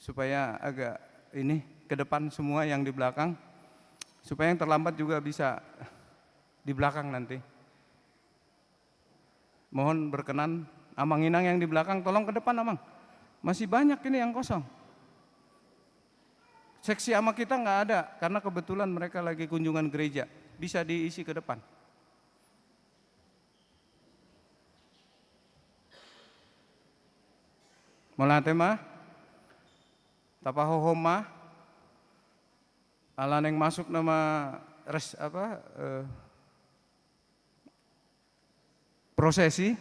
supaya agak ini ke depan semua yang di belakang, supaya yang terlambat juga bisa di belakang nanti. Mohon berkenan, Amang Inang yang di belakang tolong ke depan Amang. Masih banyak ini yang kosong. Seksi ama kita nggak ada karena kebetulan mereka lagi kunjungan gereja. Bisa diisi ke depan. Molatema, tapahohoma, alan yang masuk nama prosesi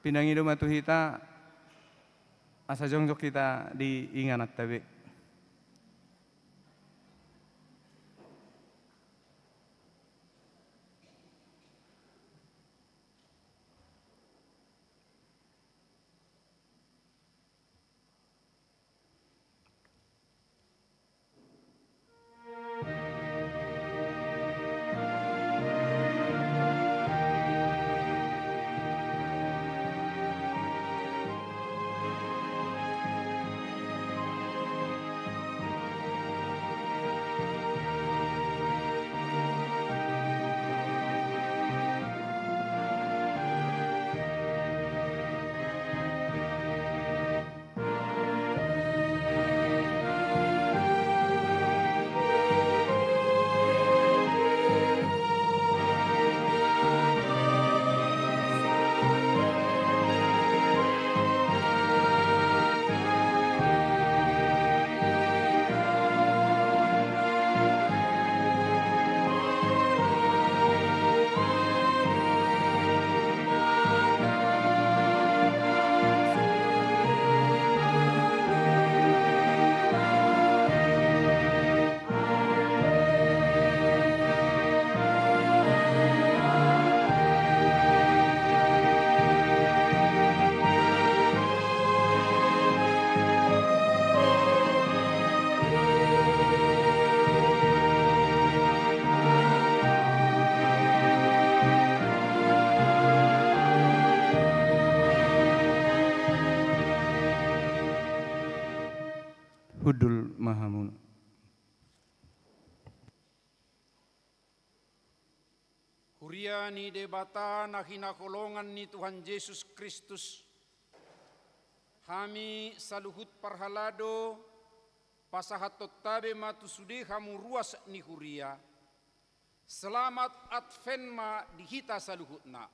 pinangido matuhita asa jongjok kita diinganat tabi. Hudul Mahamun. Huria ni debata na hinakolongan ni Tuhan Yesus Kristus. Kami saluhut parhalado pasahatot tabe matusudi hamu ruas ni huria. Selamat Adventma dihita saluhutna.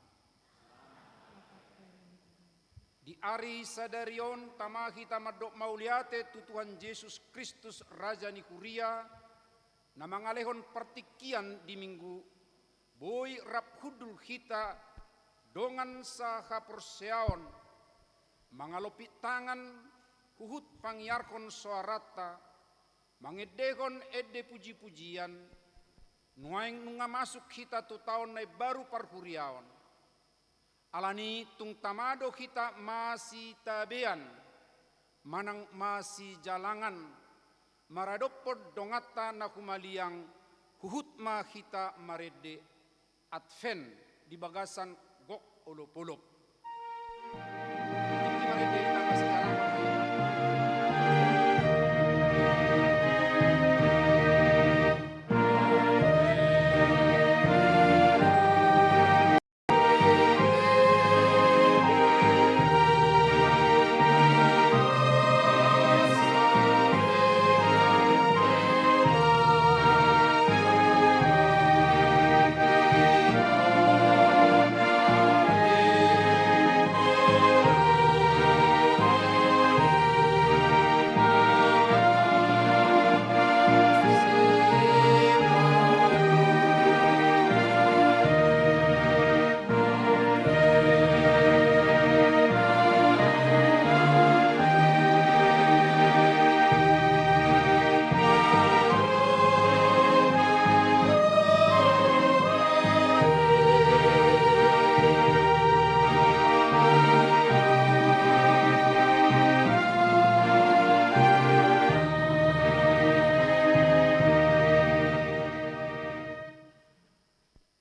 Di ari sadarion tamahi tamadok mauliate tu Tuhan Yesus Kristus Raja ni huria na mangalehon partikian di minggu boy rap hudul kita dongan sa haporseaon mangalopi tangan huhut pangyarkon soarata mangedehon ede puji-pujian nuaing nunga masuk kita tu tahun na baru parhuriaon alani tung tamado kita masih tabean manang masih jalangan maradopod dongata na kumaliang huhut ma kita marede Advent di bagasan gok olop-olop. Ini marede kita sekarang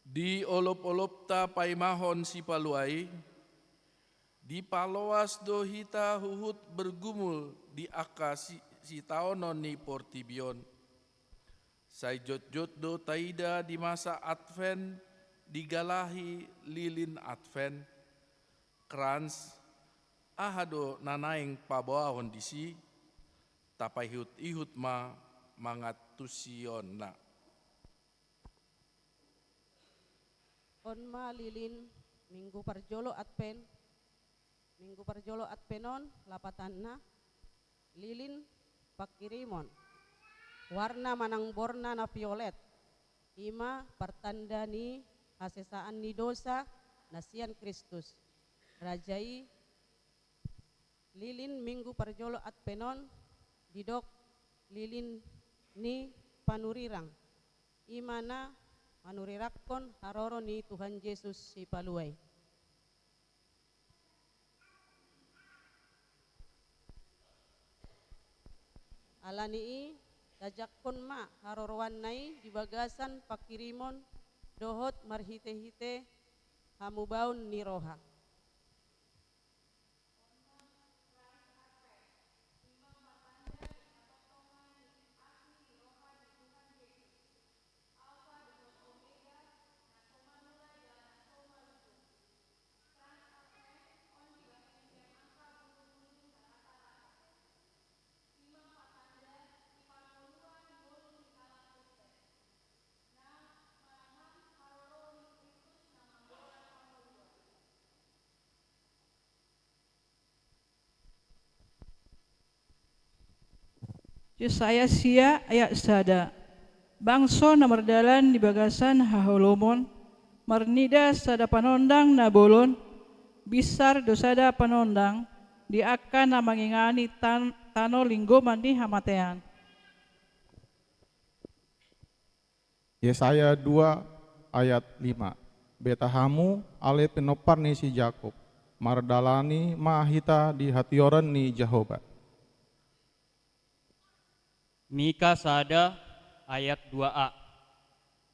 Di olop-olop ta paimahon si paluai, di paloas dohita huhut bergumul di aka si taonon ni Portibion. Say jot-jot do taida di masa Advent digalahi lilin Advent. Krans ahado nanaing pabawahon disi tapai ihut ma mangatusion na. Onma lilin Minggu Parjolo Advenon lapatanna lilin pakirimon warna manang borna na violet ima pertanda ni hasesaan ni dosa nasian Kristus rajai lilin Minggu Parjolo Advenon didok lilin ni panurirang imana manurirakon haroro ni Tuhan Yesus si paluai. Alanii dajakon ma harorowan nai di bagasan pakirimon dohot marhite-hite hamubaun ni roha. Yesaya sia ayat sada. Bangso na mardalan di bagasan haholomon, marnida sada panondang na bolon, bisar dosada panondang, di akan na mangingani tano linggo mandi hamatean. Yesaya 2 ayat 5. Betahamu ale penopar ni si Jakob, mardalani mahita di hatioran ni Jehovah. Mika sada ayat 2a.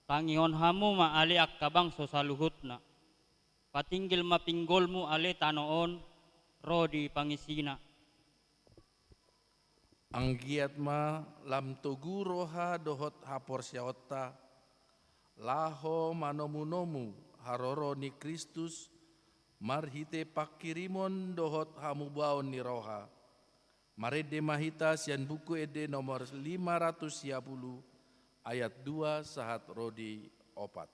Tangihon hamu ma ali akkabang sosaluhutna. Patinggil mapinggolmu ale tanoon rodi pangisina. Anggiat ma lam toguroha dohot hapor syaotta. Laho manomu-nomu haroro ni Kristus marhite pakirimon dohot hamubaon ni roha. Marede mahita sian buku ede nomor 510 ayat 2 sahat rodi opat.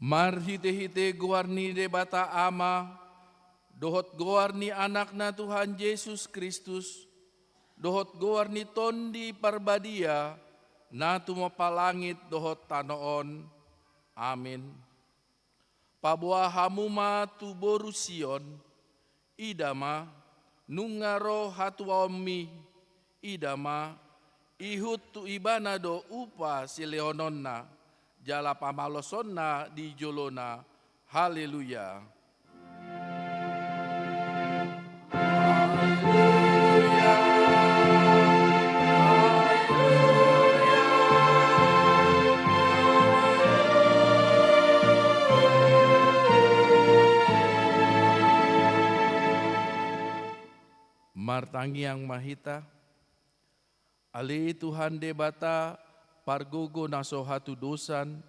Marhite-hite guarni debata ama, dohot guarni anakna Tuhan Yesus Kristus, dohot guarni tondi parbadia, na tumapalangit dohot tanoon. Amin. Pabuah hamuma tu borusion, idama, nungaro hatuami, idama, ihut tu ibana do upa sileononna, jala pamalosonna di jolona. Haleluya. Martangi yang mahita, ali Tuhan debata pargogo naso hatu dosan,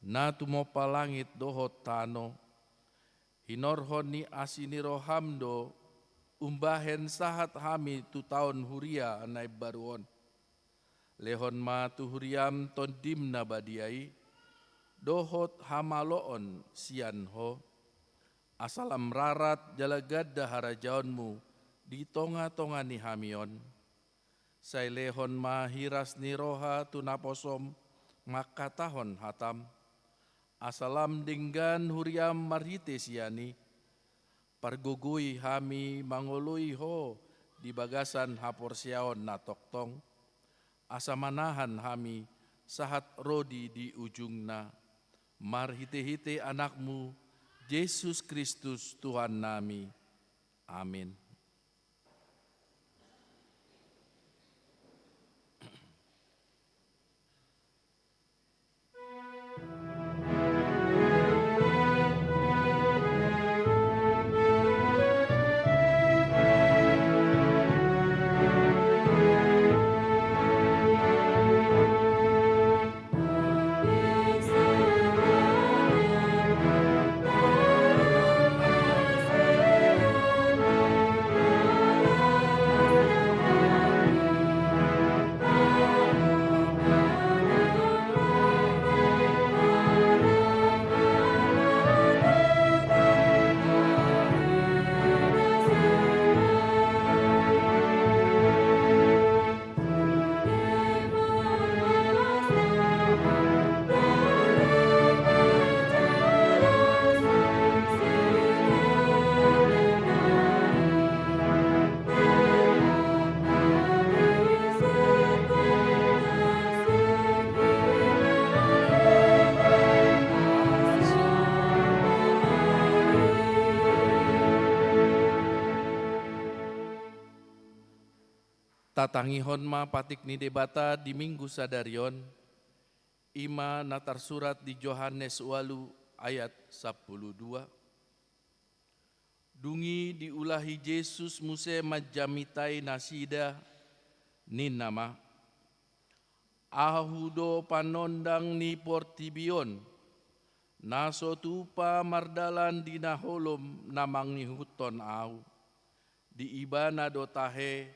na tumopalangit dohot tano, hinorhon ni asini rohamdo, umbahen sahat hami tu tahun huria anai baruon. Lehon ma tu huriam ton dimna badiai, dohot hamaloon sianho, asalam rarat jalagada harajaonmu, di tonga-tonga ni hamion. Say lehon mahiras ni roha tunaposom makatahon hatam. Asalam dinggan huriam marhite siani. Pargugui hami mangului ho di bagasan haporsiaon na toktong. Asamanahan hami sahat rodi di ujungna. Marhite-hite anakmu Yesus Kristus Tuhan nami. Amin. Tatangihon ma patik ni debata di minggu sadarion, ima natar surat di Yohanes walu ayat 12. Dungi diulahi Yesus muse majamitai nasida ninama. Ahudo panondang ni portibion, naso tupa mardalan dinaholom namang ni huton au. Di ibana dotahe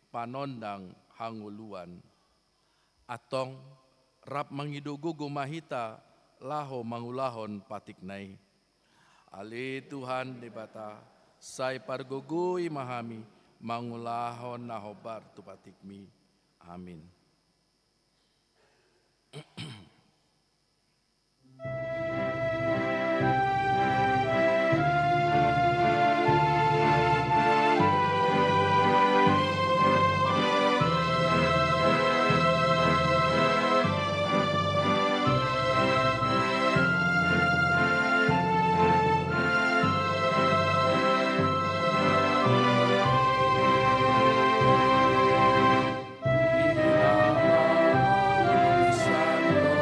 panondang hanguluan. Atong rap mangidugugo mahita laho mangulahon patiknai. Ali Tuhan debata say pargugui mahami mangulahon nahobar tu patikmi. Amin. Santo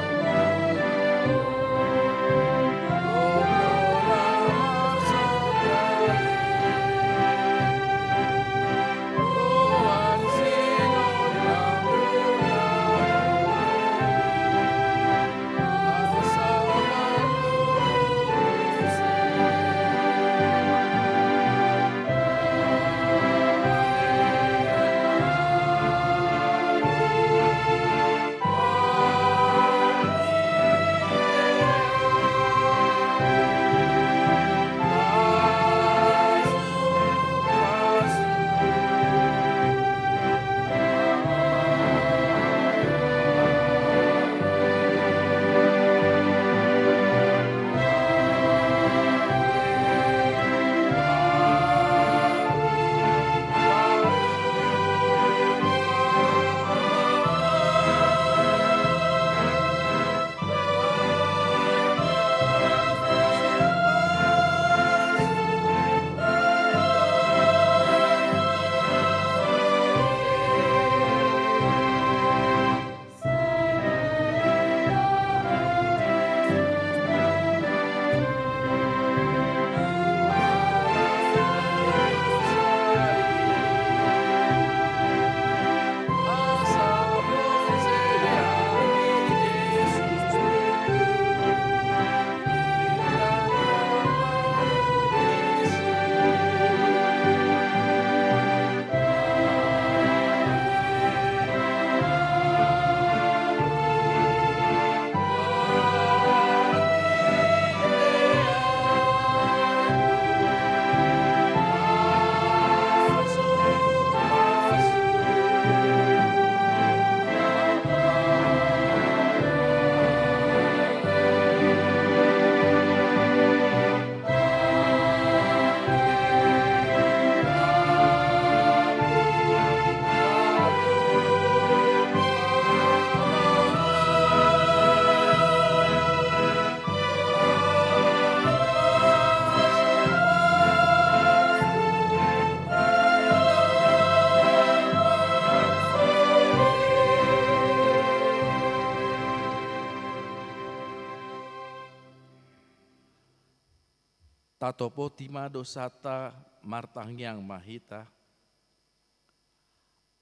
tatopo tima dosata martangyang mahita.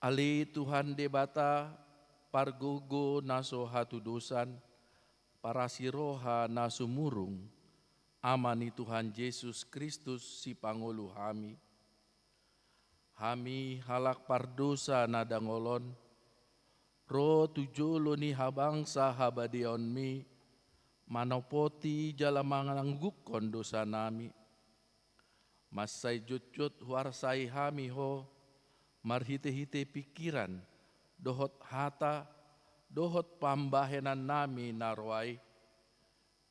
Ali Tuhan debata pargogo naso hatudosan para siroha naso murung amani Tuhan Yesus Kristus si Pangulo hami. Hami halak pardosa nadangolon, ro tujolo ni habangsa habadion mi, manopoti jalamangananggukon dosa nami. Masay jutjut huarsay hami ho, marhite-hite pikiran, dohot hata, dohot pambahenan nami narway,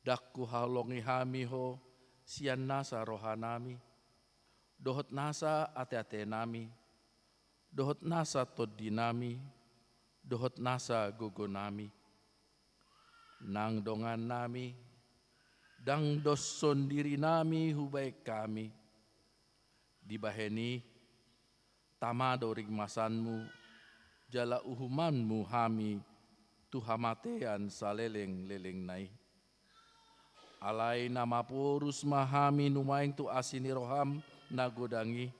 dakku halongi hami ho, sian nasa rohanami. Dohot nasa ate-ate nami, dohot nasa todi nami, dohot nasa gogo nami. Nang dongan nami, dang doson diri nami hubay kami. Dibaheni, tamado rigmasanmu, jala uhumanmu hami, tuhamatean saleleng-leleng nai. Alay nama porus mahami numaing tu asini roham, nagodangi,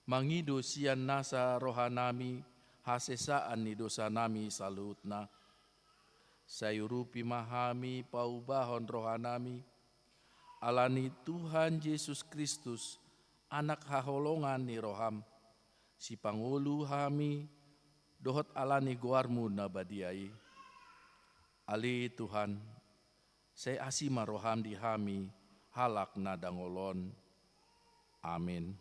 mangido sian nasa rohanami, hasesaan ni dosa nami salutna. Sayurupi mahami paubahon rohanami, alani Tuhan Yesus Kristus, anak haholongan ni roham, si Pangulo hami, dohot alani guarmu nabadiai. Ali Tuhan, saya asima roham di hami, halak nadangolon. Amin.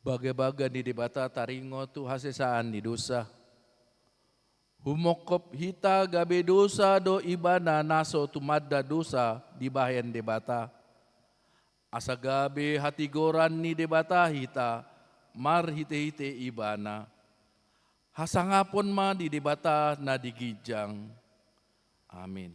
Baga-baga di debata taringo tu hasesaan di dosa. Humokop hita gabe dosa do ibana naso tumadda dosa di bahen debata. Asa gabe hati goran ni debata hita mar hite-hite ibana. Hasangapon ma di debata na digijang. Amin.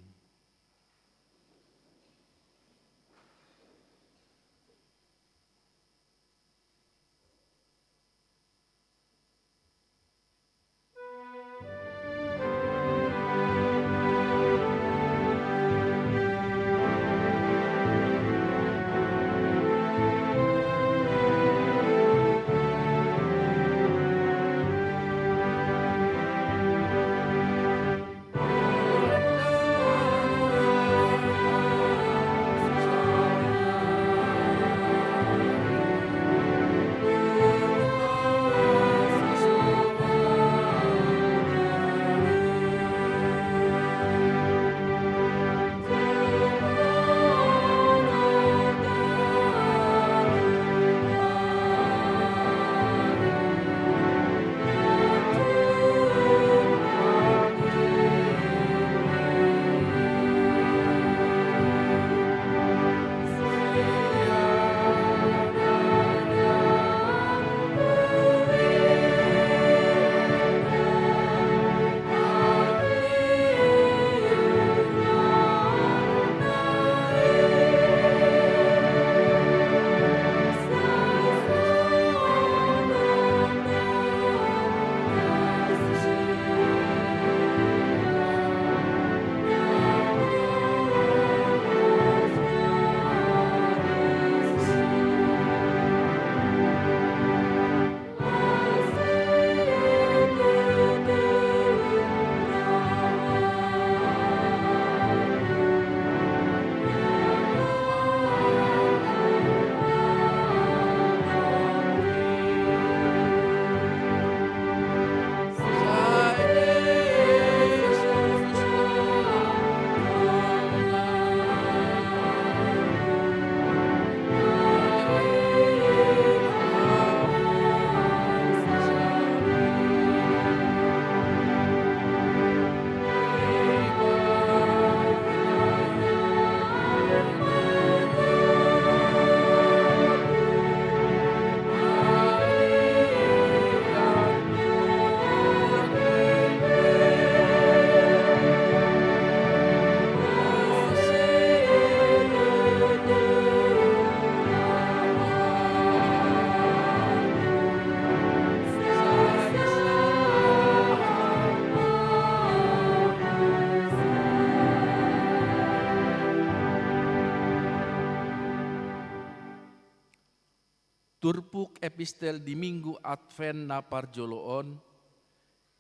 Turpuk epistel di minggu Advent na parjoloon,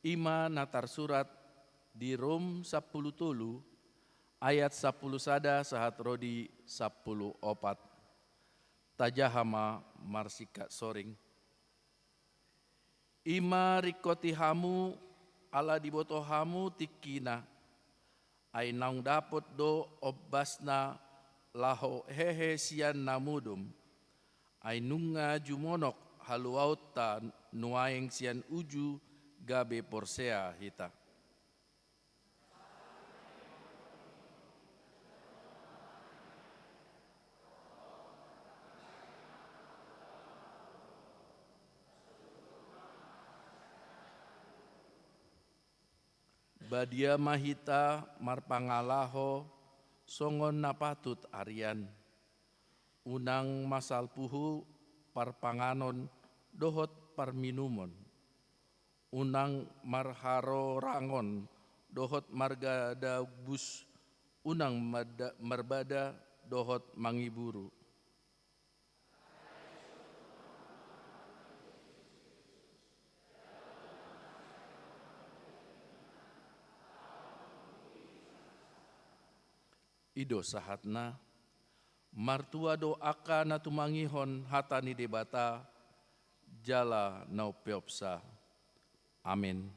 ima natar surat di Rom 10 tolu, ayat 10 sada sahat rodi 10 opat. Tajahama marsika soring. Ima rikoti hamu ala diboto hamu tikina, ay naung dapot do obbasna laho hehe sian namudum, ay nunga jumonok haluaut ta nuaeng sian uju gabe porsea hita. Badia mahita marpangalaho songon napatut arian. Unang masal puhu parpanganon dohot parminumon. Unang marharo rangon dohot margada bus. Unang marbada dohot mangiburu. Ido sahatna, martua doaka na tumangihon hata ni debata, jala naupeopsa. Amin.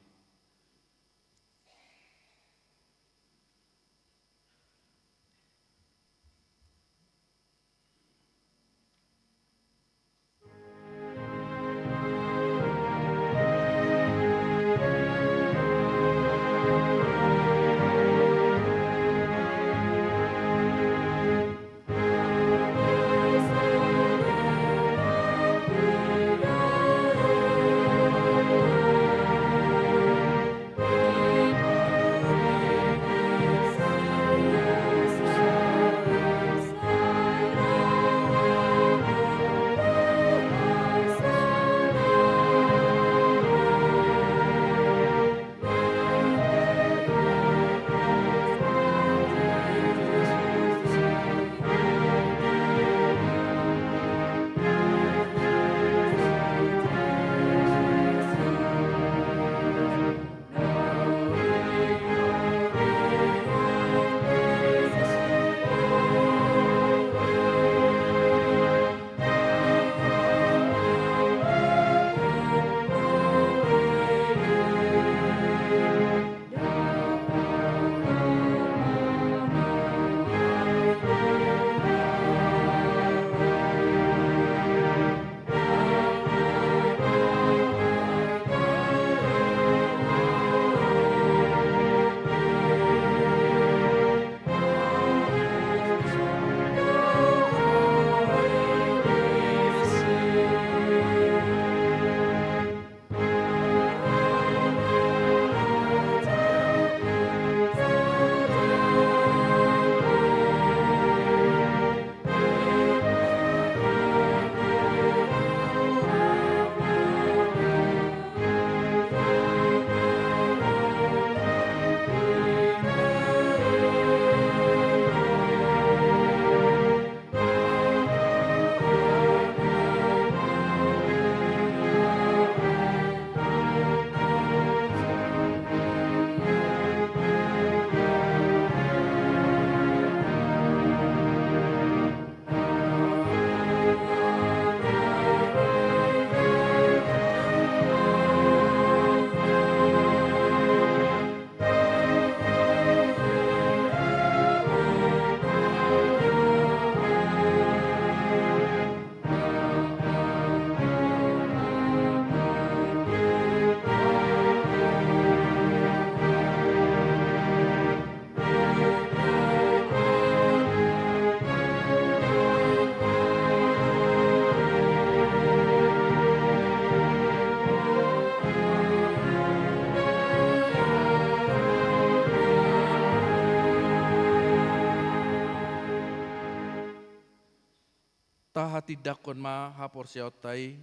Tahati ma hapor siautai,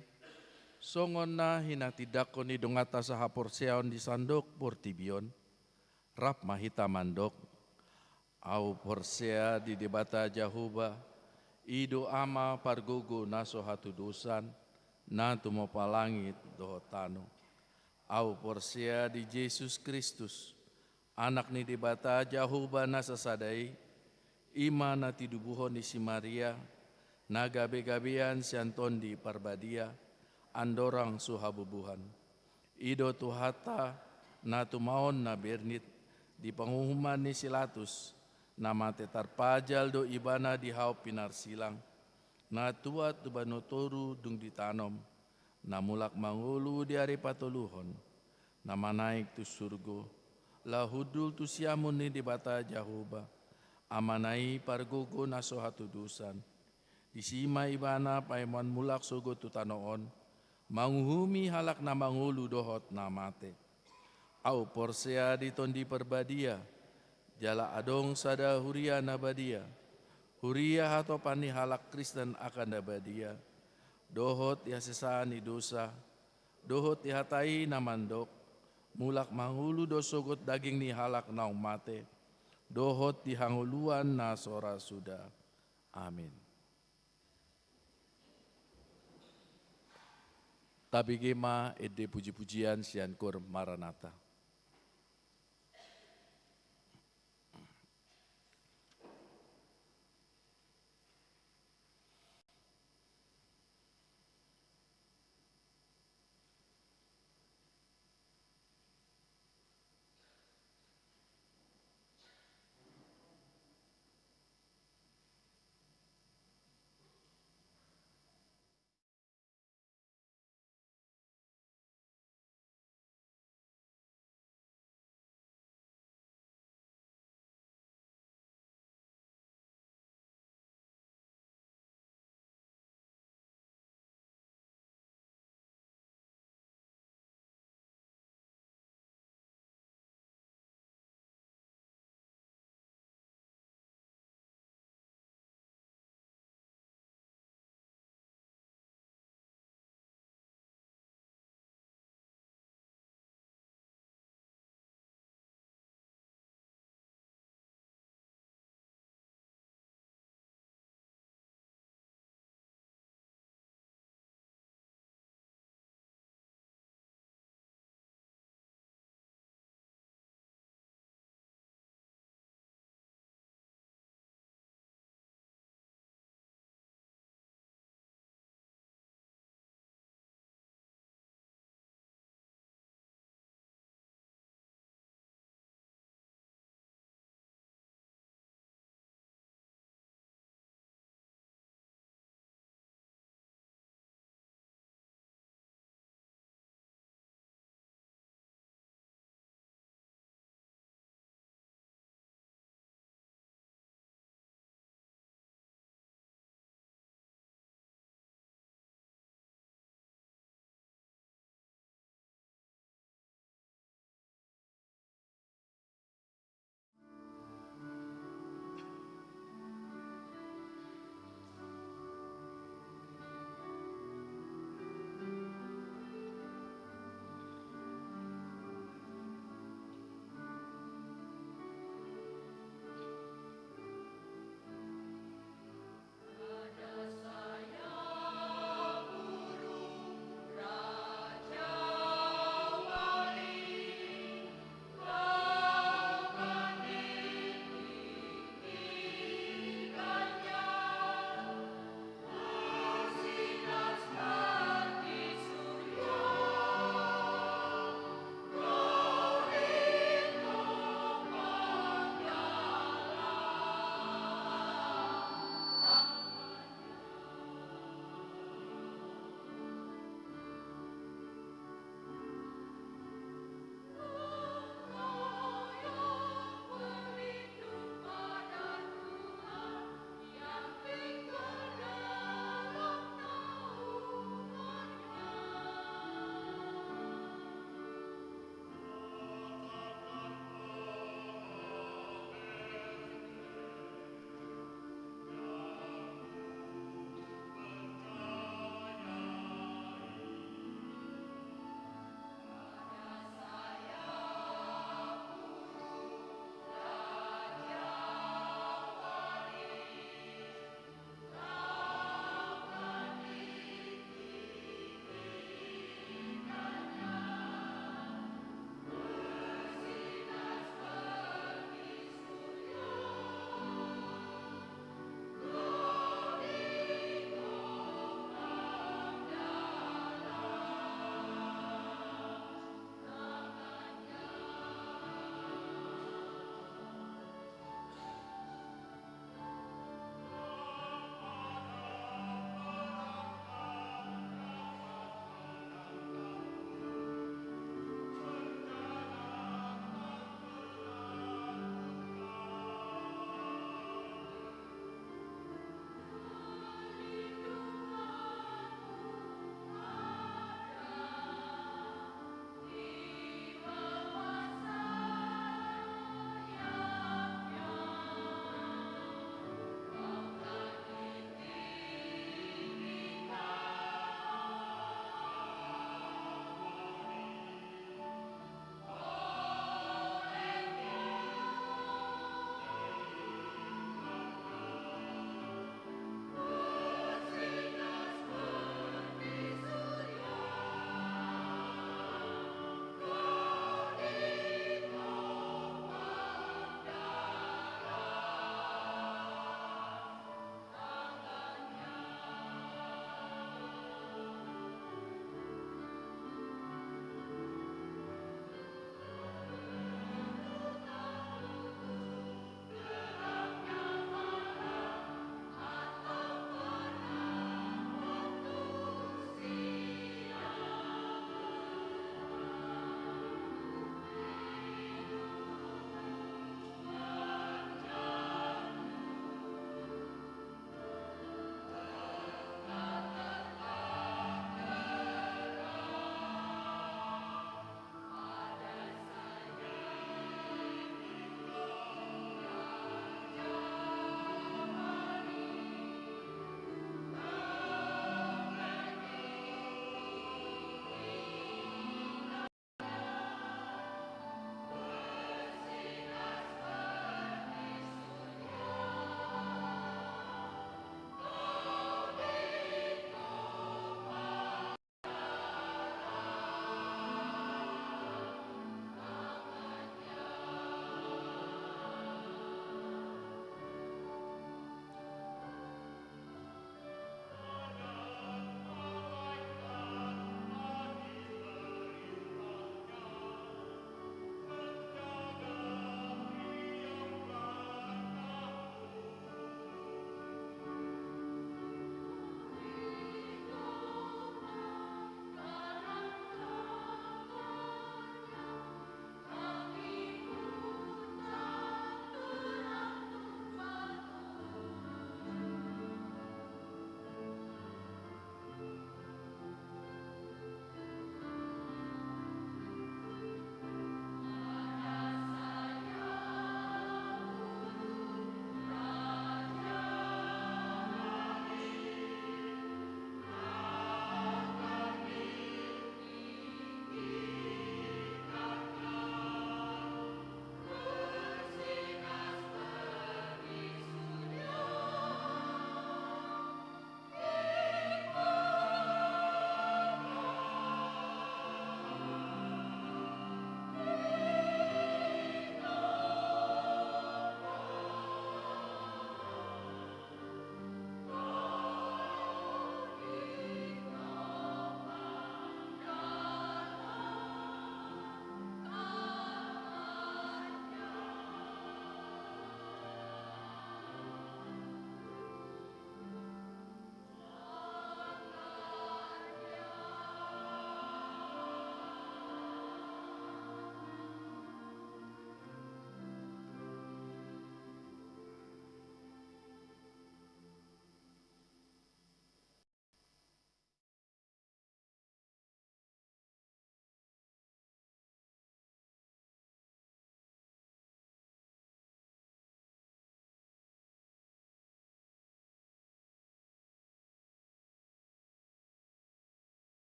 songon na hinatidakon ni dongata sa hapor siaon di sandok portibion, rap mahita mandok, au porsea di debata jahuba, ido ama pargugu naso hatu dusan, na tumapalangit doho tano. Au porsia di Yesus Kristus, anak ni dibata Jahuba na sasadai, ima na tidubuhon ni si Maria, na gabi-gabian si Anton di Parbadia, andorang suhabubuhan. Ido tuhata na tumaon na bernit, di panghuhuman ni Silatus, na mate tarpajal do ibana di hau pinarsilang, na tuat tu banotoru dung ditanom, na mulak mangulu di hari patuluhon, na manaik tu surgo, la hudul tu siamun ni di bata Jahuba, amanai pargogo na sohatu dusan, di sima ibana paiman mulak sogo tu tanoon, manguhumi halak na mangulu dohot na mate. Au porsea di tondi perbadia, jala adong sada huria nabadia, huria hato pani halak Kristen akan nabadia, dohot ya sesani dosa, dohot ya hatai namandok, mulak mangulu dosogot daging ni halak naung mate, dohot di hanguluan na sora sudah. Amin. Tabi gema ede puji-pujian sian kur Maranatha.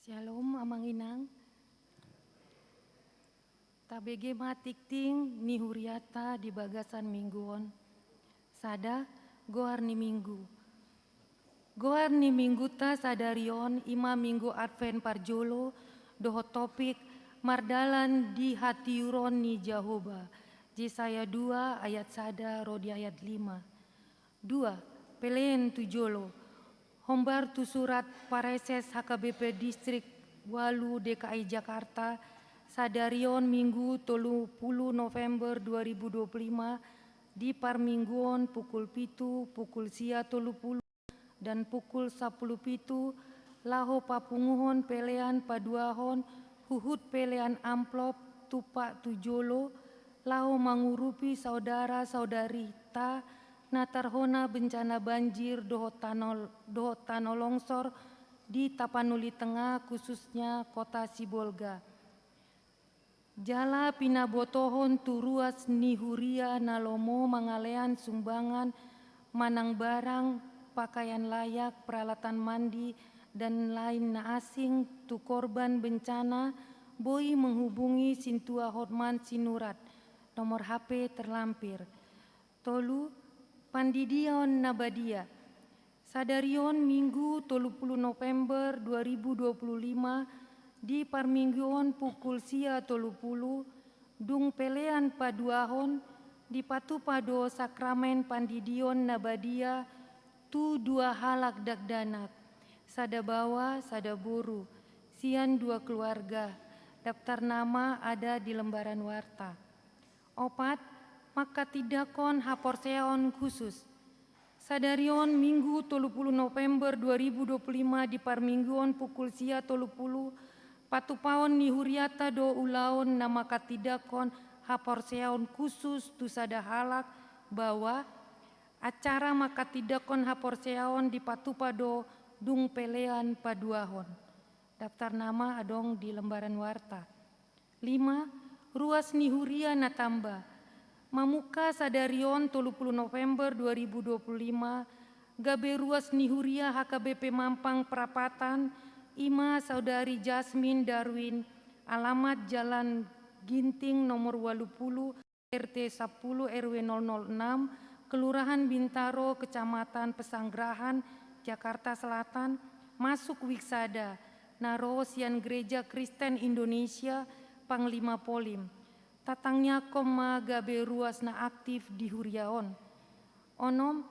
Shalom amanginang. Tabege matikting ni huriata di bagasan mingguon. Sada goar ni minggu. Goar ni minggu ta sadarion ima minggu Advent parjolo doho topik mardalan di hati uron ni Jehovah. Yesaya 2 ayat sada rodi ayat 5. 2. Pelen tujolo. Hombar tu surat pareses HKBP Distrik Walu DKI Jakarta sadarion minggu 30 November 2025 di parmingguon pukul 7, pukul sia 30 dan pukul 10 pitu laho papunguhon pelean paduahon huhut pelean amplop tupak tujolo laho mangurupi saudara-saudari ta natarhona bencana banjir doho tanah longsor di Tapanuli Tengah khususnya kota Sibolga. Jala pinabotohon turuas nihuria nalomo mangalean sumbangan manang barang pakaian layak peralatan mandi dan lain na asing tu korban bencana boi menghubungi Sintua Hotman Sinurat nomor HP terlampir. Tolu Pandidion Nabadia sadarion minggu 30 November 2025 di parmingguon pukul sia 30 dung pelean paduahon di patupado sakramen Pandidion Nabadia tu 2 halak dakdanak sada bawa sada buru sian 2 keluarga daftar nama ada di lembaran warta. 4. Maka tidakon haporseon khusus. Sadarion minggu 30 November 2025 di parmingguon pukul sia 30 patupaon ni huriata do ulaon nama katidakon haporseon khusus tu sada halak bahwa acara maka tidakon haporseon di patupado dung pelean paduahon. Daftar nama adong di lembaran warta. 5. Ruas ni huria natamba. Mamuka sadarion 30 November 2025 gabe ruas nihuria HKBP Mampang Perapatan ima saudari Jasmine Darwin alamat Jalan Ginting nomor 80 RT 10 RW 006 Kelurahan Bintaro Kecamatan Pesanggerahan Jakarta Selatan masuk Wiksada naro sian Gereja Kristen Indonesia Panglima Polim. Tatangnya koma gabe ruas na aktif di huriaon. Onom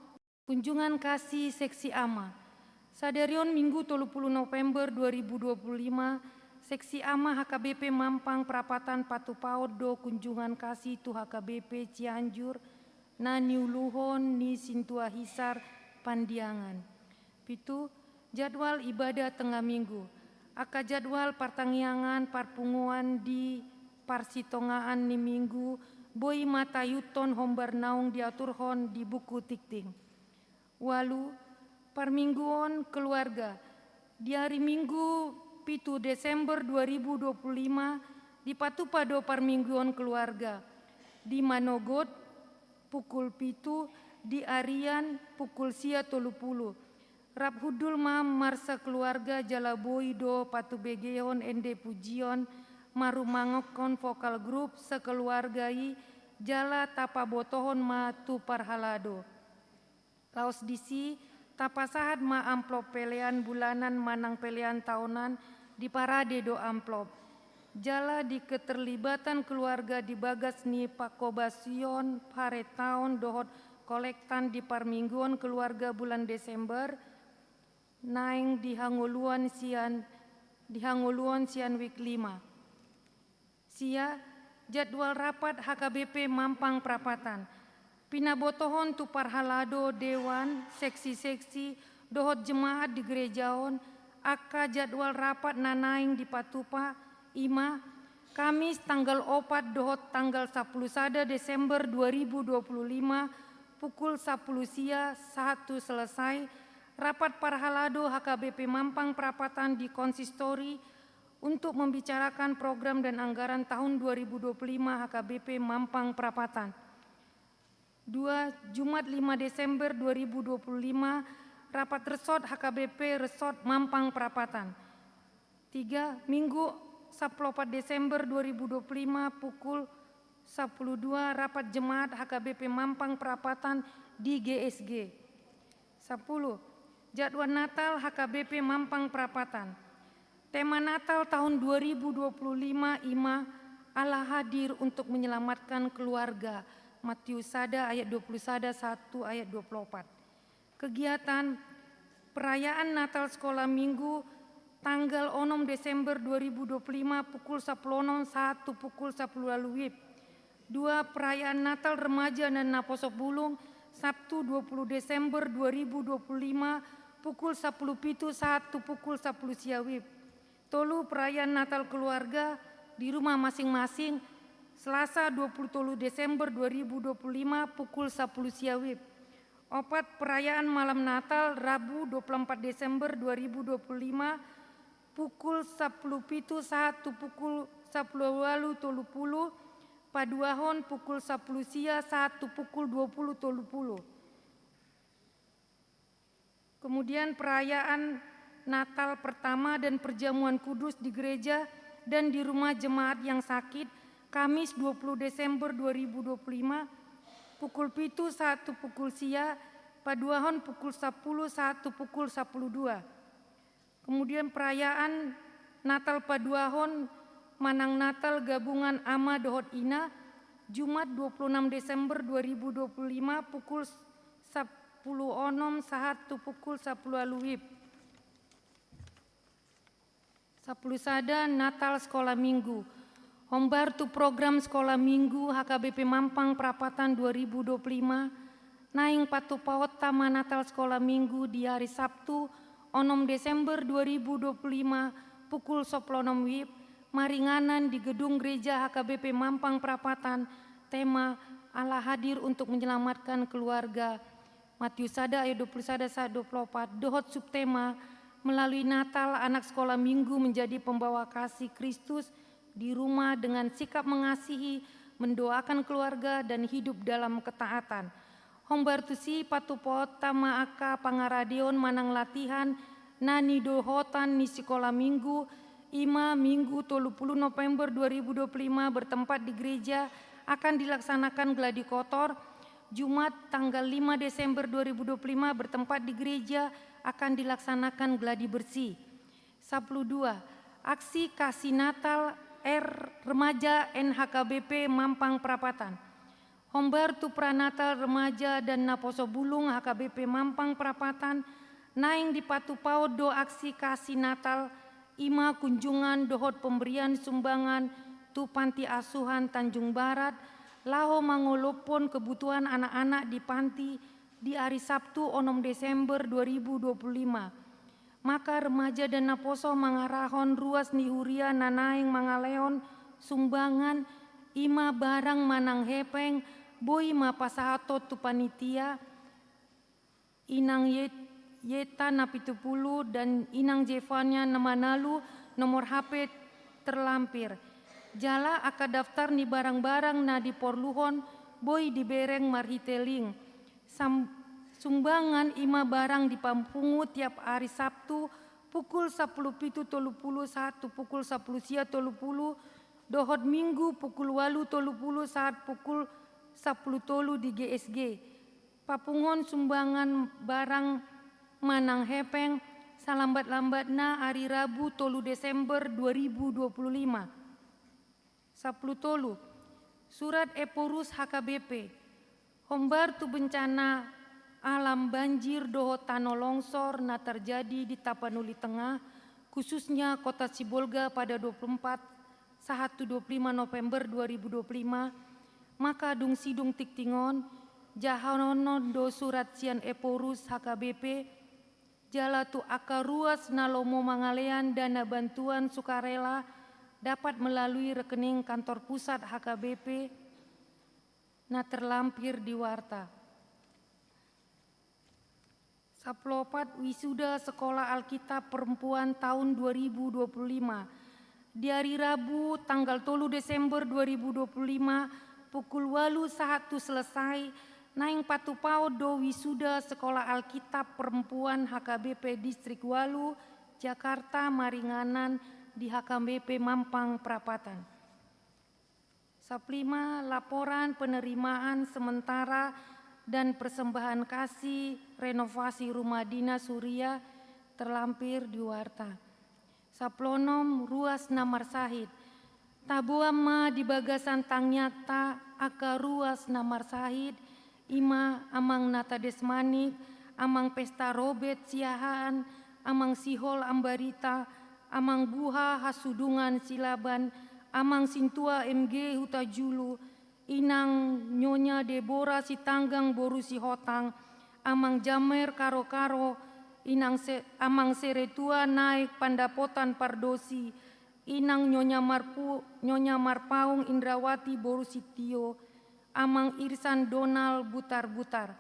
kunjungan kasih seksi ama. Sadarion minggu 30 November 2025 seksi ama HKBP Mampang Perapatan Patupaod do kunjungan kasih tu HKBP Cianjur na niuluhon ni Sintua Hisar Pandiangan. 7. Jadwal ibadah tengah minggu. Aka jadwal pertanggiangan parpunguan di Parsitongaan ni minggu boi mata yuton hombar naung diaturhon di buku tikting. Walu parmingguon keluarga di hari Minggu 7 Desember 2025 di Patupado parmingguon keluarga di Manogot pukul 7 di Arian pukul sia 30. Rap hudul mam marsa keluarga Jalaboi do Patubegeon ende pujion marumangokon vokal grup sekeluargai jala tapa botohon ma tu parhalado. Laos disi tapa sahat ma amplop pelean bulanan manang pelean tahunan di parade do amplop. Jala di keterlibatan keluarga di bagas ni pakobasion pare tahun dohot kolektan di parmingguan keluarga bulan Desember naing dihanguluan sian week 5. Sia jadwal rapat HKBP Mampang Perapatan. Pinabotohon tu parhalado dewan seksi-seksi dohot jemaat di gerejaon aka jadwal rapat nanaing di Patupa ima Kamis tanggal 4 dohot tanggal 11 Desember 2025 pukul 10 sia 1 selesai rapat parhalado HKBP Mampang Perapatan di konsistori untuk membicarakan program dan anggaran tahun 2025 HKBP Mampang Perapatan. 2. Jumat 5 Desember 2025 rapat resort HKBP Resort Mampang Perapatan. 3. Minggu 14 Desember 2025 pukul 12 rapat jemaat HKBP Mampang Perapatan di GSG. 10. Jadwal Natal HKBP Mampang Perapatan. Tema Natal tahun 2025 IMA Allah hadir untuk menyelamatkan keluarga. Matius 1 ayat 21 ayat 24. Kegiatan perayaan Natal Sekolah Minggu tanggal 6 Desember 2025 pukul 10.01 pukul 10 WIB. 2. Perayaan Natal Remaja dan Naposo Bulung Sabtu 20 Desember 2025 pukul 10.01 pukul 10 WIB. 3. Perayaan Natal Keluarga di rumah masing-masing Selasa 23 Desember 2025 pukul 10 WIB. 4. Perayaan Malam Natal Rabu 24 Desember 2025 pukul 10.01 pukul 10.30 Paduahon pukul 10 sia 1 pukul 20.30. Kemudian perayaan Natal pertama dan perjamuan kudus di gereja dan di rumah jemaat yang sakit Kamis 20 Desember 2025 pukul 7 1 pukul sia Paduahon pukul 10 1 pukul 10.02. Kemudian perayaan Natal Paduahon Manang Natal Gabungan Ama Dohot Ina Jumat 26 Desember 2025 pukul 10.06 1 pukul 10 WIB. 10 Sada Natal Sekolah Minggu. Hombartu program Sekolah Minggu HKBP Mampang Perapatan 2025 naing patu paut Tama Natal Sekolah Minggu di hari Sabtu 6 Desember 2025 pukul 10.06 WIB maringanan di gedung gereja HKBP Mampang Perapatan. Tema Allah hadir untuk menyelamatkan keluarga. Matius 1 ayat 21 24. Dohot subtema melalui Natal anak sekolah minggu menjadi pembawa kasih Kristus di rumah dengan sikap mengasihi, mendoakan keluarga dan hidup dalam ketaatan. Hombartusi patupot tama aka pangaradion manang latihan nani dohotan ni sekolah minggu Ima Minggu 30 November 2025 bertempat di gereja akan dilaksanakan gladi kotor. Jumat tanggal 5 Desember 2025 bertempat di gereja akan dilaksanakan gladi bersih. 12. Aksi Kasih Natal Remaja NHKBP Mampang Perapatan. Hombartu Pranatal Remaja dan Naposo Bulung HKBP Mampang Perapatan naing di Patu Paudo aksi Kasih Natal Ima kunjungan dohot pemberian sumbangan tu panti asuhan Tanjung Barat laho mangolopon kebutuhan anak-anak di panti di hari Sabtu 6 Desember 2025. Maka remaja dan Naposo mangarahon ruas nihuria nanaing mangaleon sumbangan ima barang manang hepeng boi mapasahato tu panitia inang Yeta Napitupulu dan inang Jevanya Namanalu nomor HP terlampir. Jala aka daftar ni barang-barang na di porluhon boi di bereng marhiteling. Sumbangan ima barang dipampungu tiap hari Sabtu pukul 10.30 1 pukul 10 sia 30 dohot minggu pukul 8.30 saat pukul 10 di GSG. Papungon sumbangan barang manang hepeng salambat-lambatna hari Rabu 3 Desember 2025. 10 Surat Eporus HKBP. Hombartu bencana alam banjir dohot tanah longsor na terjadi di Tapanuli Tengah, khususnya kota Sibolga pada 24/1/25 November 2025, maka dung sidung tiktingon jahanon do surat sian Eporus HKBP jala tu aka ruas nalomo mangalean dana bantuan sukarela dapat melalui rekening kantor pusat HKBP na terlampir di warta. 14 wisuda Sekolah Alkitab Perempuan tahun 2025. Di hari Rabu tanggal 3 Desember 2025 pukul 8 selesai naing patu paudo wisuda Sekolah Alkitab Perempuan HKBP Distrik Walu, Jakarta Maringanan di HKBP Mampang Perapatan. 5. Laporan penerimaan sementara dan persembahan kasih renovasi rumah dinas Surya terlampir di Warta. 10. Ruas Namar Sahid. Tabuama di bagasan tangnyata aka ruas Namar Sahid, ima amang nata desmanik, amang pesta robet siahaan, amang sihol ambarita, amang buha hasudungan silaban, amang sintua MG hutajulu, inang nyonya Debora si tanggang boru si hotang, amang jamer karo-karo, amang seretua naik pandapotan pardosi, inang nyonya Marpaung Indrawati boru si tio, amang Irsan Donald butar-butar.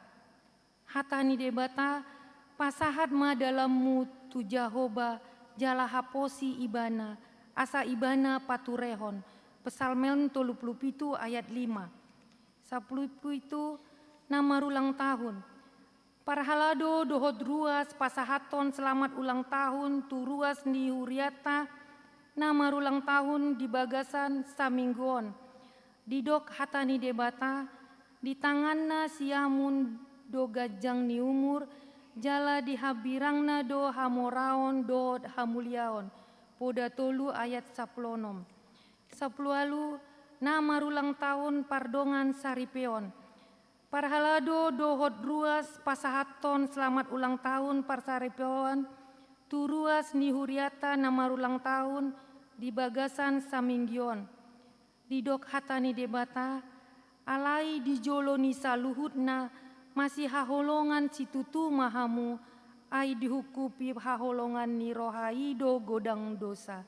Hatani debata pasahat ma dalammu tu Jahoba jalahaposi ibana asa ibana paturehon. Pesalmen 37 ayat 5. 10 itu nama ulang tahun. Parhalado dohod ruas pasahaton selamat ulang tahun tu ruas ni Huriata nama ulang tahun di bagasan Saminggon. Didok hatani debata di tanganna siamun do gajang ni umur jala di habirangna do hamoraon do hamuliaon. Poda tolu ayat 10. 10 nama ulang tahun pardongan Saripeon. Parhalado dohod ruas pasahaton selamat ulang tahun Parsaripeon tu ruas ni Huriata nama ulang tahun di bagasan Saminggion. Didok hatani debata alai di joloni saluhutna masih haholongan situtu mahamu ai dihukupi haholongan ni rohaido godang dosa.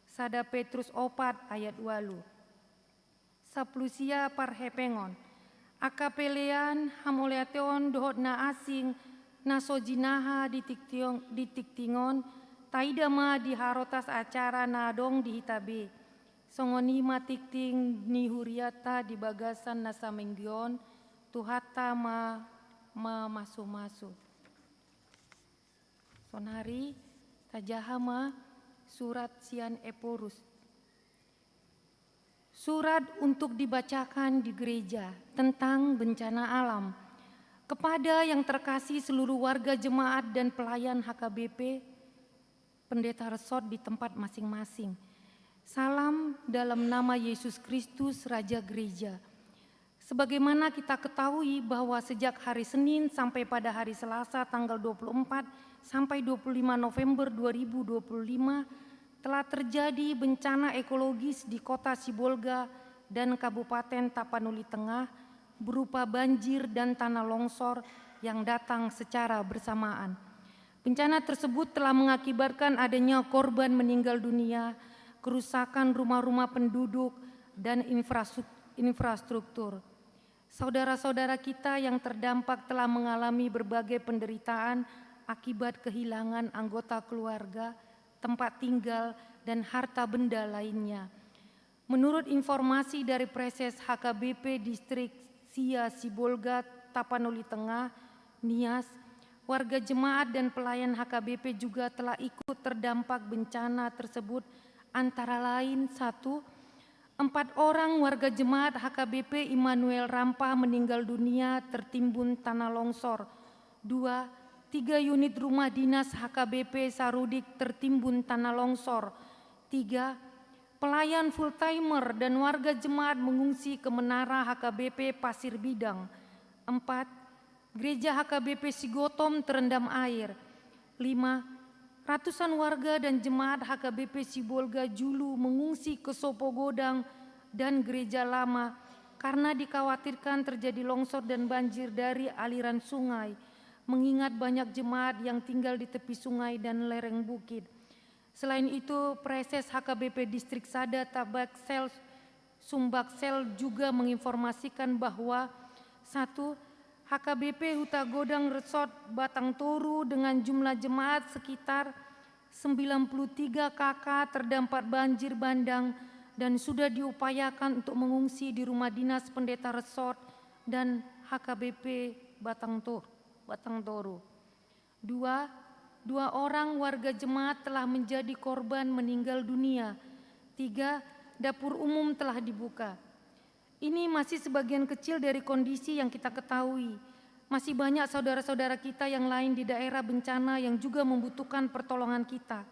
Sada Petrus 4 ayat 8. 10 parhepengon. Akapelean hamoleateon dohot na asing na sojinaha di tiktingon taidama di harotas acara na dong di hitabe. Songonima tikting ni Huriata di bagasan na Saminggion tuhata masu-masu. Sonari tajahama surat sian Eporus. Surat untuk dibacakan di gereja tentang bencana alam. Kepada yang terkasih seluruh warga jemaat dan pelayan HKBP, pendeta resort di tempat masing-masing. Salam dalam nama Yesus Kristus, Raja Gereja. Sebagaimana kita ketahui bahwa sejak hari Senin sampai pada hari Selasa tanggal 24 sampai 25 November 2025 telah terjadi bencana ekologis di kota Sibolga dan Kabupaten Tapanuli Tengah berupa banjir dan tanah longsor yang datang secara bersamaan. Bencana tersebut telah mengakibatkan adanya korban meninggal dunia, kerusakan rumah-rumah penduduk, dan infrastruktur. Saudara-saudara kita yang terdampak telah mengalami berbagai penderitaan akibat kehilangan anggota keluarga, tempat tinggal, dan harta benda lainnya. Menurut informasi dari Preses HKBP Distrik Sia Sibolga Tapanuli Tengah, Nias, warga jemaat dan pelayan HKBP juga telah ikut terdampak bencana tersebut, antara lain 1. 4 orang warga jemaat HKBP Immanuel Rampah meninggal dunia tertimbun tanah longsor. 2. 3 unit rumah dinas HKBP Sarudik tertimbun tanah longsor. 3. Pelayan full timer dan warga jemaat mengungsi ke menara HKBP Pasir Bidang. 4. Gereja HKBP Sigotom terendam air. 5. Ratusan warga dan jemaat HKBP Sibolga Julu mengungsi ke Sopogodang dan Gereja Lama karena dikhawatirkan terjadi longsor dan banjir dari aliran sungai, mengingat banyak jemaat yang tinggal di tepi sungai dan lereng bukit. Selain itu, Preses HKBP Distrik Sada Tabaksel Sumbaksel juga menginformasikan bahwa 1. HKBP Huta Godang Resort Batang Toru dengan jumlah jemaat sekitar 93 KK terdampak banjir bandang dan sudah diupayakan untuk mengungsi di rumah dinas pendeta resort dan HKBP Batang Toru. 2. 2 orang warga jemaat telah menjadi korban meninggal dunia. 3, dapur umum telah dibuka. Ini masih sebagian kecil dari kondisi yang kita ketahui. Masih banyak saudara-saudara kita yang lain di daerah bencana yang juga membutuhkan pertolongan kita.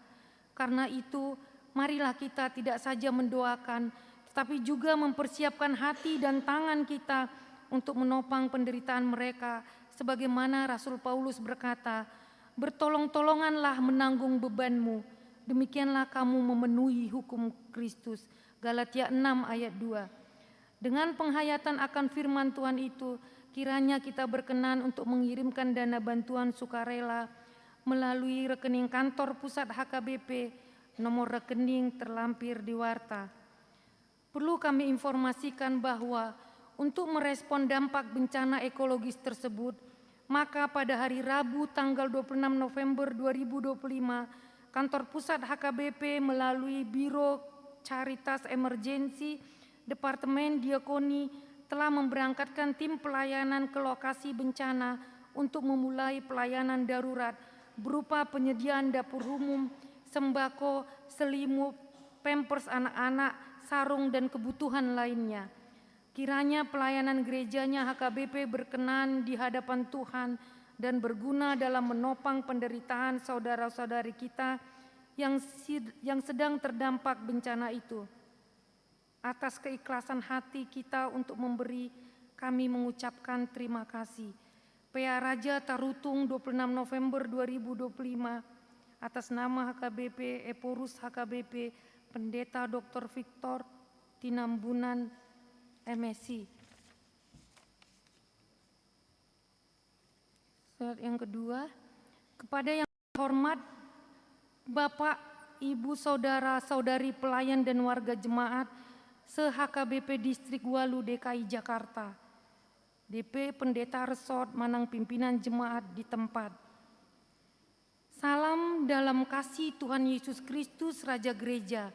Karena itu, marilah kita tidak saja mendoakan, tetapi juga mempersiapkan hati dan tangan kita untuk menopang penderitaan mereka. Sebagaimana Rasul Paulus berkata, bertolong-tolonganlah menanggung bebanmu, demikianlah kamu memenuhi hukum Kristus. Galatia 6 ayat 2. Dengan penghayatan akan firman Tuhan itu, kiranya kita berkenan untuk mengirimkan dana bantuan sukarela melalui rekening kantor pusat HKBP, nomor rekening terlampir di warta. Perlu kami informasikan bahwa untuk merespon dampak bencana ekologis tersebut, maka pada hari Rabu tanggal 26 November 2025, kantor pusat HKBP melalui Biro Caritas Emergensi Departemen Diakoni telah memberangkatkan tim pelayanan ke lokasi bencana untuk memulai pelayanan darurat berupa penyediaan dapur umum, sembako, selimut, pampers anak-anak, sarung, dan kebutuhan lainnya. Kiranya pelayanan gerejanya HKBP berkenan di hadapan Tuhan dan berguna dalam menopang penderitaan saudara-saudari kita yang sedang terdampak bencana itu. Atas keikhlasan hati kita untuk memberi, kami mengucapkan terima kasih. PA Raja Tarutung 26 November 2025 atas nama HKBP Eporus HKBP Pendeta Dr. Victor Tinambunan MSc. Surat yang kedua, kepada yang hormat Bapak, Ibu, Saudara-saudari pelayan dan warga jemaat se-HKBP Distrik Walu DKI Jakarta, DP Pendeta Resort Manang pimpinan jemaat di tempat. Salam dalam kasih Tuhan Yesus Kristus Raja Gereja.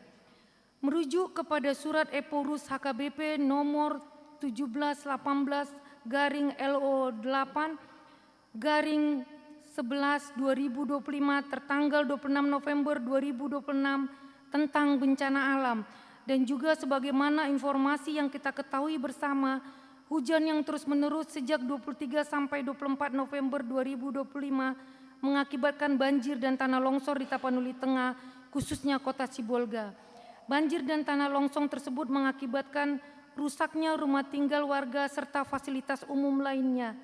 Merujuk kepada surat Eporus HKBP nomor 1718-LO8-11/2025 tertanggal 26 November 2026 tentang bencana alam, dan juga sebagaimana informasi yang kita ketahui bersama, hujan yang terus-menerus sejak 23 sampai 24 November 2025 mengakibatkan banjir dan tanah longsor di Tapanuli Tengah, khususnya kota Sibolga. Banjir dan tanah longsor tersebut mengakibatkan rusaknya rumah tinggal warga serta fasilitas umum lainnya.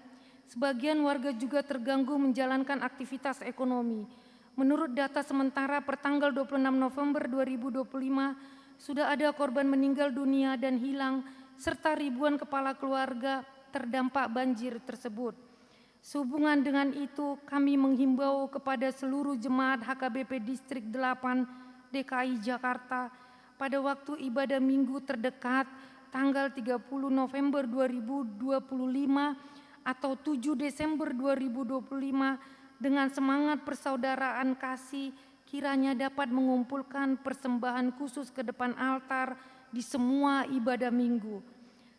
Sebagian warga juga terganggu menjalankan aktivitas ekonomi. Menurut data sementara pertanggal 26 November 2025, sudah ada korban meninggal dunia dan hilang, serta ribuan kepala keluarga terdampak banjir tersebut. Sehubungan dengan itu, kami menghimbau kepada seluruh jemaat HKBP Distrik 8 DKI Jakarta pada waktu ibadah minggu terdekat tanggal 30 November 2025 atau 7 Desember 2025 dengan semangat persaudaraan kasih, kiranya dapat mengumpulkan persembahan khusus ke depan altar di semua ibadah minggu.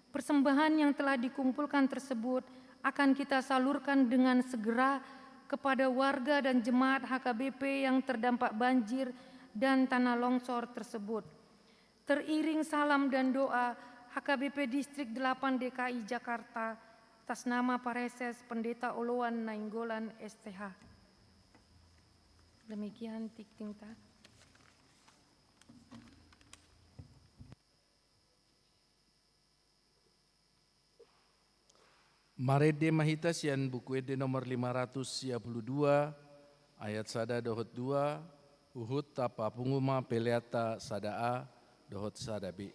Persembahan yang telah dikumpulkan tersebut akan kita salurkan dengan segera kepada warga dan jemaat HKBP yang terdampak banjir dan tanah longsor tersebut. Teriring salam dan doa HKBP Distrik 8 DKI Jakarta atas nama Pareses Pendeta Oloan Nainggolan STH. Demikian Tiktingta. Marede Mahita sian buku ede nomor 552 ayat sada dohot 2 uhut tapa punguma peleata sada A dohot sada B.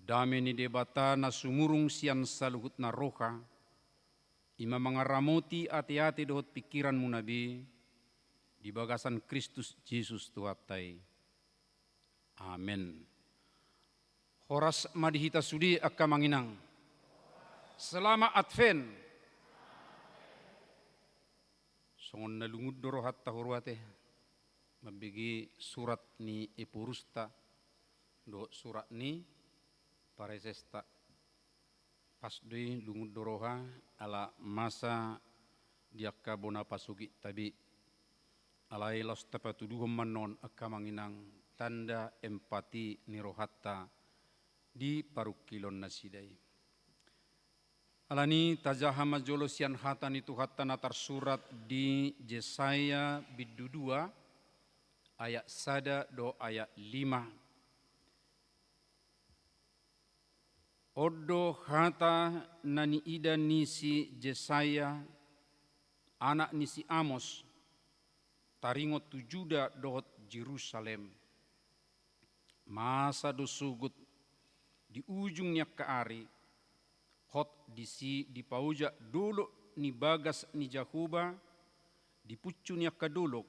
dame ni debata na sumurung sian saluhut na roha, ima mangaramoti ati-ati dohot pikiran mu nabi, di bagasan Kristus Yesus Tuhatai. Amen. Horas madihita sudi akka manginang. Selama Advent. Songon nalungud doro hatta horwate. Mabigi surat ni Epurusta. Do surat ni Paresesta. Pas doi lungud doroha ala masa diakka bona pasugi tabi. Alai los tapatuduhum manon akka manginang tanda empati nirohatta di parukilon nasidai. Alani tajahama jolosian hatan itu hatta natar surat di Yesaya bidu 2 ayat 1 do ayat 5. Odo hata nani ida nisi Yesaya anak nisi Amos taringot tujuda dohot Jerusalem. Masa do sugut di ujungnya ke ari hot disi di pauja dulu ni bagas ni Jahuba di pucunya ke duluk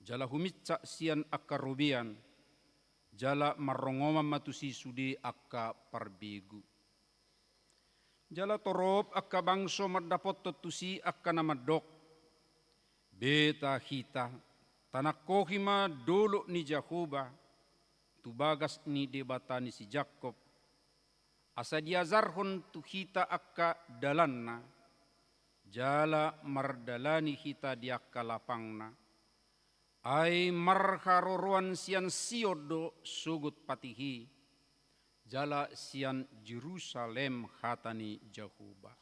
jala humitsa sian akka rubian jala marongoma matusi sudi akka parbigu jala torop akka bangso madapot totusi akka namadok beta hita tanak kohima dulu ni Jahuba tu bagas ni debata ni si Jakob asa diazarhon tu hita akka dalanna jala mardalani hita diakka lapangna ai marharoruan sian siodo sugut patihi jala sian Jerusalem hatani Jahuba.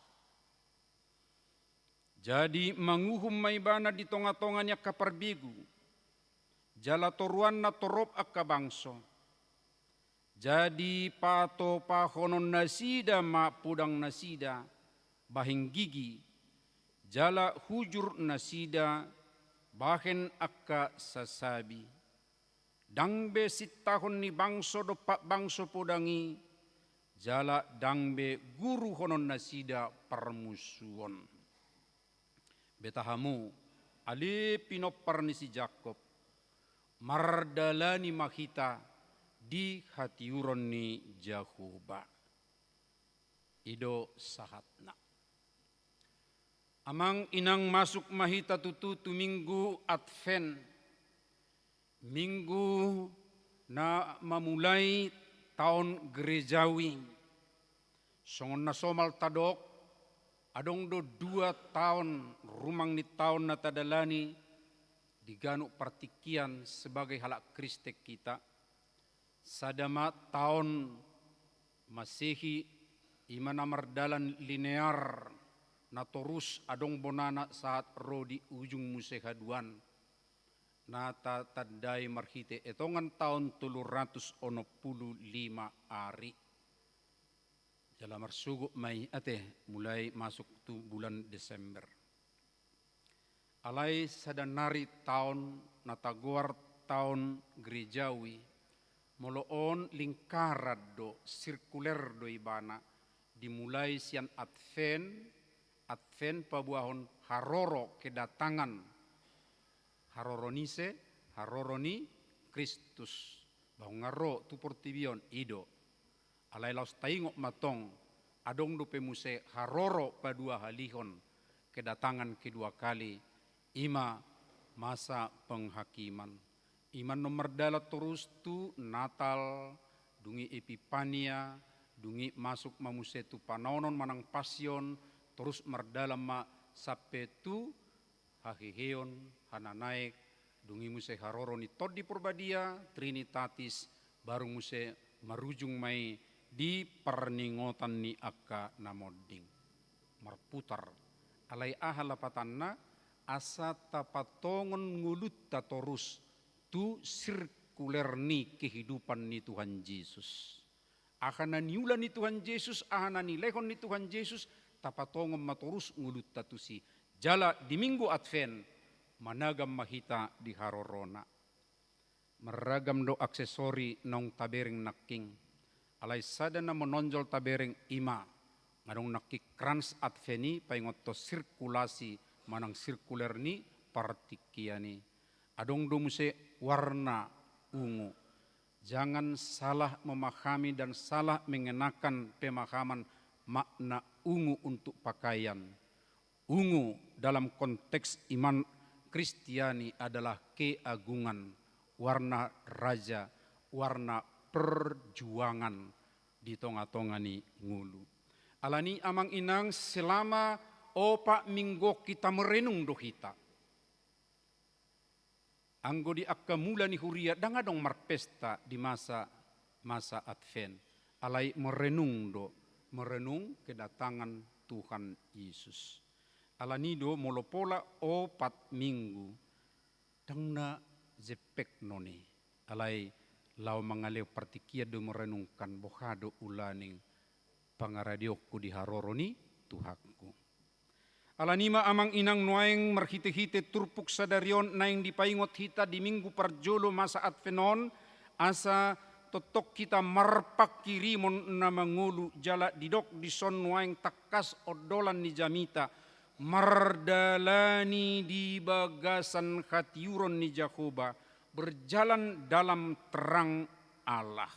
Jadi manguhum maibana di tonga-tonganya kaparbigu jala toruan na torop akka bangso. Jadi pato pahonon nasida ma pudang nasida bahing gigi jala hujur nasida bahen akka sasabi dangbe sitahon ni bangso do pak bangso pudangi jala dangbe guru honon nasida permusuon betahamu ali pinopar ni si Jakob mardalani mahita di hatiuron ni Jahuba. Ido sahatna. Amang inang masuk mahita tutu minggu Advent. Minggu na mamulai tahun gerejawi. Songon na somal tadok. Adong do 2 tahun rumang ni tahun na tadalani. Diganu partikian sebagai halak Kristek kita. Sadama tahun Masehi imana mardalan linear na torus adong bonana saat rodi ujung musehaduan na tatandai marhite etongan tahun 365 ari jala marsugo mai ate mulai masuk tu bulan Desember alai sadanari tahun nataguar tahun gerejawi moloon lingkarad do sirkuler do ibana dimulai sian Advent pabuahon haroro kedatangan haroroni Kristus bahungaro tu portibion ido alai laus taingok matong adong do pemuse haroro padua halihon kedatangan kedua kali ima masa penghakiman iman nomor dalat terus tu Natal, dungi Epipania, dungi masuk mamuse tu panonon manang pasion, terus merdalam ma sape tu hahiheon, hananaik, dungi muse haroroni todi purbadia, Trinitatis, baru muse marujung mai di perningotan ni akka namoding. Marputar, alai ahala patanna, asa tapatongon ngulut tatorus, tu sirkuler ni kehidupan ni Tuhan Yesus. Ahana niulan ni Tuhan Yesus, ahana nilehon ni Tuhan Yesus, tapatongom matorus ngulut tatusi. Jala di minggu Advent, managam mahita di harorona. Meragam do aksesori nong tabering naking. alai sadana menonjol tabereng ima ngadong nakik krans adveni paingot to sirkulasi manang sirkuler ni partikiani adong domuse warna ungu. Jangan salah memahami dan salah mengenakan pemahaman makna ungu untuk pakaian. Ungu dalam konteks iman Kristiani adalah keagungan, warna raja, warna perjuangan di tonga-tongani ngulu. Alani amang inang selama opa minggu kita merenung dohita. Anggo di akka mula ni huria dangadong marpesta di masa Advent. Alai merenung kedatangan Tuhan Yesus. Alanido molopola 4 minggu dangna jepek noni. Alai lau mangaleu partikia do merenungkan bohado ulaning pangaradiokku di haroroni Tuhanku. Alanima amang inang nuaeng marhite-hite turpuk sadarion naing dipaingot hita di minggu parjolo masa advenon asa totok kita marpak kirimon na mangulu jala didok di son nuaeng takas odolan ni jamita mardalani di bagasan hatiuron ni Jakoba berjalan dalam terang Allah.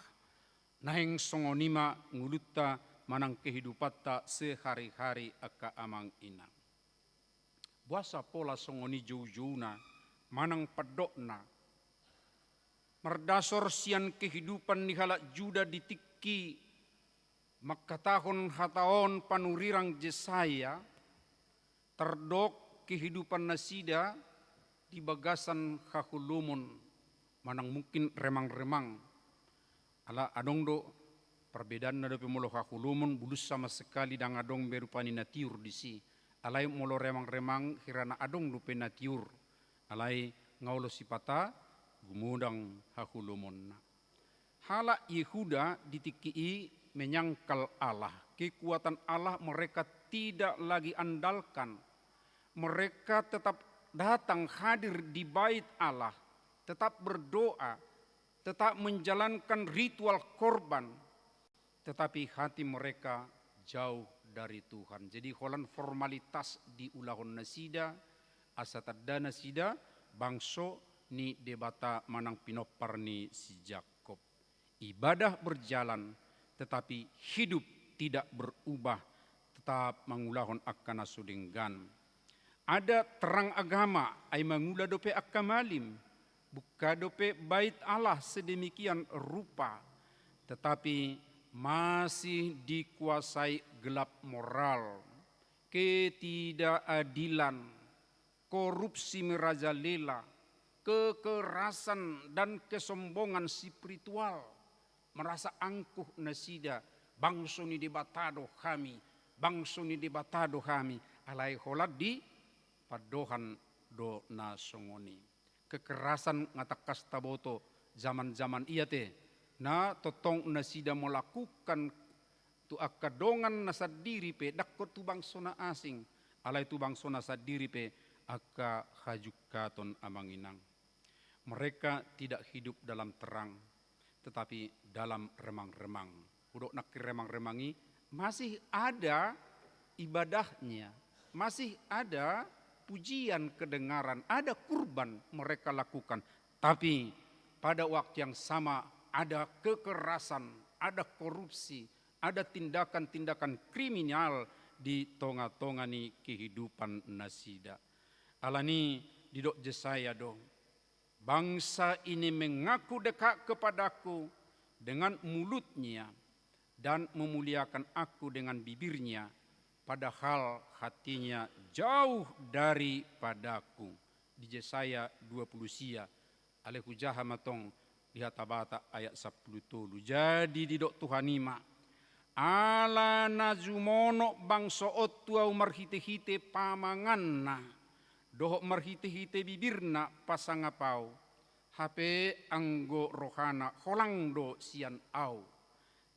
Naheng songonima nguluta manang kehidupata sehari-hari aka amang inang. Buasa pola songoni jauh-jauhna, manang padokna. Merdasor sian kehidupan ni halak juda ditiki, makatahon hataon panurirang Jesaya, terdok kehidupan nasida di bagasan hahulumon, manang mungkin remang-remang. Ala adong do perbedaan nado pemolo hahulumon bulus sama sekali dang adong berupani natiur disi. Alai molo remang-remang hirana adong lupe natiur. Alai ngaulo sipata gumudang hahulumon. Hala Yehuda ditikii menyangkal Allah. Kekuatan Allah mereka tidak lagi andalkan. Mereka tetap datang hadir di bait Allah. Tetap berdoa. Tetap menjalankan ritual korban. Tetapi hati mereka jauh dari Tuhan. Jadi holan formalitas di ulahon nasida, asatadda nasida, bangso ni debata manang pinopar ni si Jakob. Ibadah berjalan, tetapi hidup tidak berubah, tetap mangulahon akkana sudenggan. Ada terang agama, ay mangula dope akkamalim, buka dope bait Allah sedemikian rupa, tetapi masih dikuasai gelap moral, ketidakadilan, korupsi merajalela, kekerasan dan kesombongan spiritual, merasa angkuh nasida, bangso ni debatado kami, bangso ni debatado kami, alai holat di padohan do nasongoni. Kekerasan ngatakas taboto zaman-zaman iya te, na totong nasida melakukan tu akadongan nasa diri pe dakko tu bangso na asing alai tu bangso nasa diri pe akka hajukaton amanginang. Mereka tidak hidup dalam terang tetapi dalam remang-remang. Udok nak remang-remangi masih ada ibadahnya, masih ada pujian kedengaran, ada kurban mereka lakukan, tapi pada waktu yang sama ada kekerasan, ada korupsi, ada tindakan-tindakan kriminal di tonga-tongani kehidupan nasida. Alani didok Jesaya dong. Bangsa ini mengaku dekat kepadaku dengan mulutnya dan memuliakan aku dengan bibirnya, padahal hatinya jauh daripadaku. Di Jesaya 20 sia, alehu jahamatong lihat tabata ayat 10 tolu. Jadi didok Tuhanima ala najumono bangso otua marhite-hite pamanganna dohok marhite-hite bibirna pasangapau hape anggo rohana holang do sian au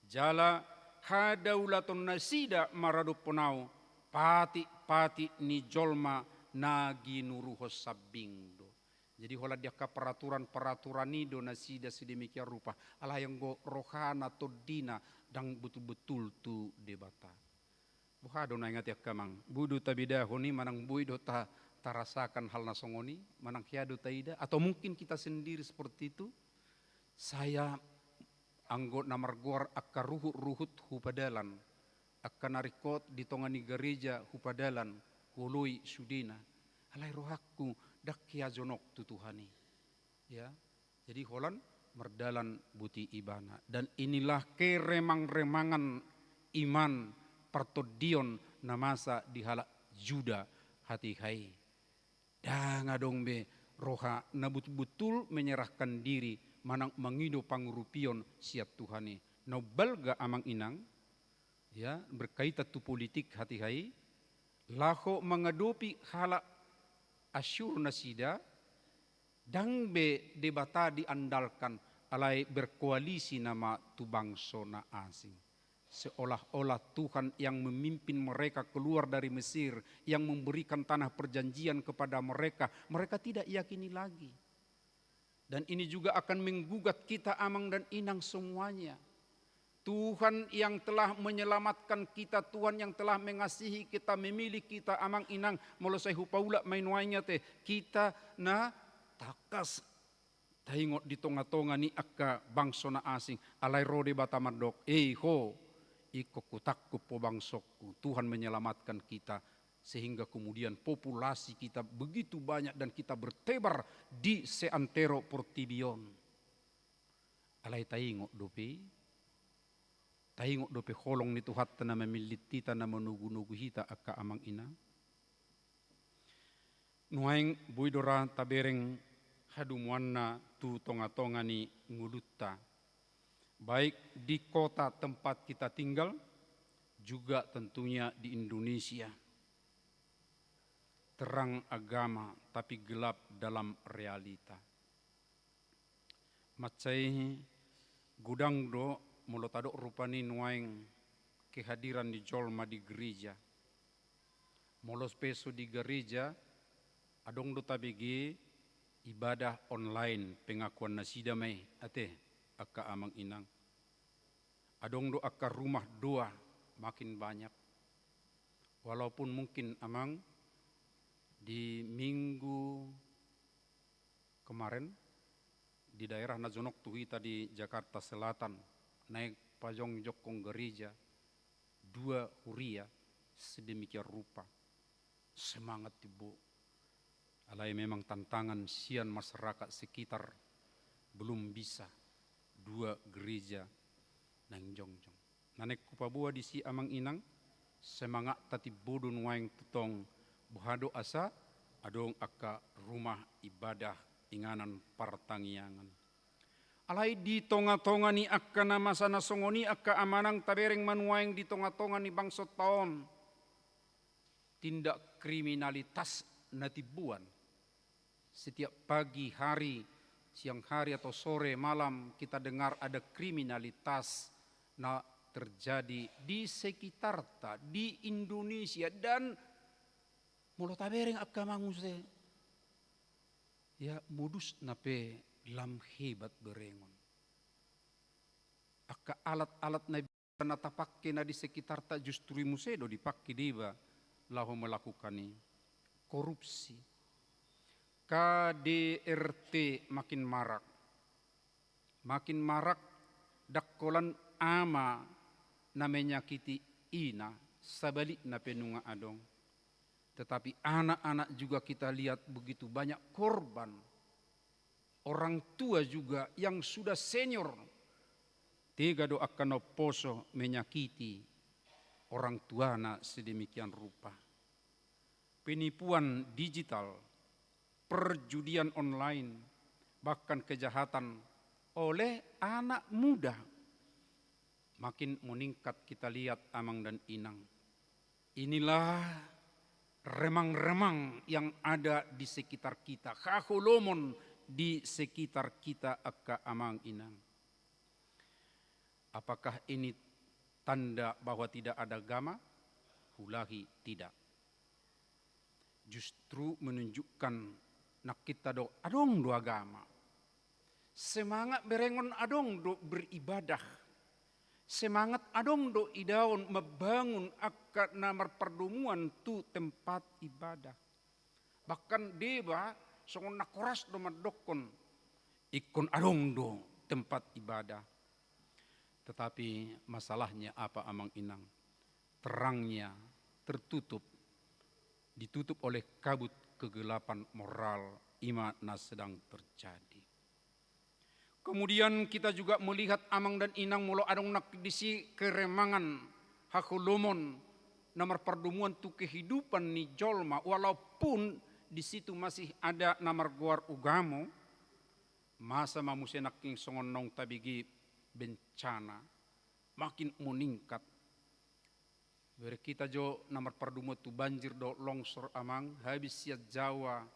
jala hadaulaton nasida marado ponau pati-pati ni jolma nagi nuruho sabindo. Jadi hola dia ka peraturan ni donasi da sedemikian rupa. Alah yang go rohana atau dina dang betul-betul tu debata. Buha do na ingat ya kamang. Budu tabida honi manang bui do ta tarasakan hal nasongoni, manang hiado taida atau mungkin kita sendiri seperti itu. Saya anggot namar guar akka ruhut hupadalan. Akka narikot di tongani gereja hupadalan hului sudina. Alai rohakku dak kia jonok tu Tuhani. Ya. Jadi holan merdalan buti ibana. Dan inilah keremang-remangan iman pertodion namasa di halak juda hati hai. Dah ngadong be roha na betul-betul menyerahkan diri manang mangido pangurupion siap Tuhani. No balga amang inang ya berkaitan tu politik hati hai. Laho mengadopi halak asyur nasida dang be debata diandalkan alai berkoalisi nama tu bangsa na asing. Seolah-olah Tuhan yang memimpin mereka keluar dari Mesir, yang memberikan tanah perjanjian kepada mereka, mereka tidak yakini lagi. Dan ini juga akan menggugat kita amang dan inang semuanya. Tuhan yang telah menyelamatkan kita, Tuhan yang telah mengasihi kita, memilih kita amang inang molosai hupaula mainwainya teh kita na takas taingot di tonga-tonga ni akka bangso na asing alai rode batamardok ho iko kutakku po bangsokku. Tuhan menyelamatkan kita sehingga kemudian populasi kita begitu banyak dan kita bertebar di seantero portibion alai taingot dopi taingok dope holong ni Tuhat na memiliti na menugu-nugu hita akka amang ina. Nuaing buidora tabereng hadumuanna tu tonga-tonga ni ngulutta. Baik di kota tempat kita tinggal, juga tentunya di Indonesia. Terang agama tapi gelap dalam realita. Macai gudang do mulo tadok rupani nuaing kehadiran di jolma di gereja. Molos peso di gereja adong do tabigi ibadah online pengakuan nasida mai ate akka amang inang. Adong do akka rumah doa makin banyak. Walaupun mungkin amang di minggu kemarin di daerah Nazonok Tuhita di Jakarta Selatan naik pajong jokong gereja 2 huria sedemikian rupa semangat ibu alai memang tantangan sian masyarakat sekitar belum bisa 2 gereja nang jongjong nanek kupabua di si amang inang semangat tati bodun waing tutong buhado asa adong akka rumah ibadah inganan partangiangan. Alai di tonga-tonga ni akka nama sana songoni akka amanang tabereng manuaing di tonga-tonga ni bangsot taon. Tindak kriminalitas natibuan. Setiap pagi, hari, siang hari atau sore, malam kita dengar ada kriminalitas na terjadi di sekitar ta, di Indonesia dan mulo tabereng akka manguse. Ya modus nape lam hebat berengon. Akka alat-alat na tapakke na di sekitar ta justru musedo dipakai diba lahu melakukan korupsi. KDRT makin marak. Makin marak dakkolan ama na menyakiti ina sabalik na penunga adong. Tetapi anak-anak juga kita lihat begitu banyak korban. Orang tua juga yang sudah senior. Tega do akan oposo menyakiti orang tua na sedemikian rupa. Penipuan digital, perjudian online, bahkan kejahatan oleh anak muda. Makin meningkat kita lihat amang dan inang. Inilah remang-remang yang ada di sekitar kita. Khahulomon di sekitar kita akka amang inang. Apakah ini tanda bahwa tidak ada agama? Hulahi tidak. Justru menunjukkan nak kita do adong do agama. Semangat berengon adong do beribadah. Semangat adong do idaon membangun akad namar perdomuan tu tempat ibadah. Bahkan deba songon nakoras do madokon ikon adong do tempat ibadah. Tetapi masalahnya apa amang inang? Terangnya tertutup, ditutup oleh kabut kegelapan moral imana sedang terjadi. Kemudian kita juga melihat amang dan inang mulo adong nak disi keremangan hakulomon namar perdomuan tu kehidupan ni jolma, walaupun di situ masih ada namar guar ugamo, masa mamusia naking songon nong tabigi bencana makin meningkat. Beri kita jo namar perdomuan tu banjir do longsor amang habis siat Jawa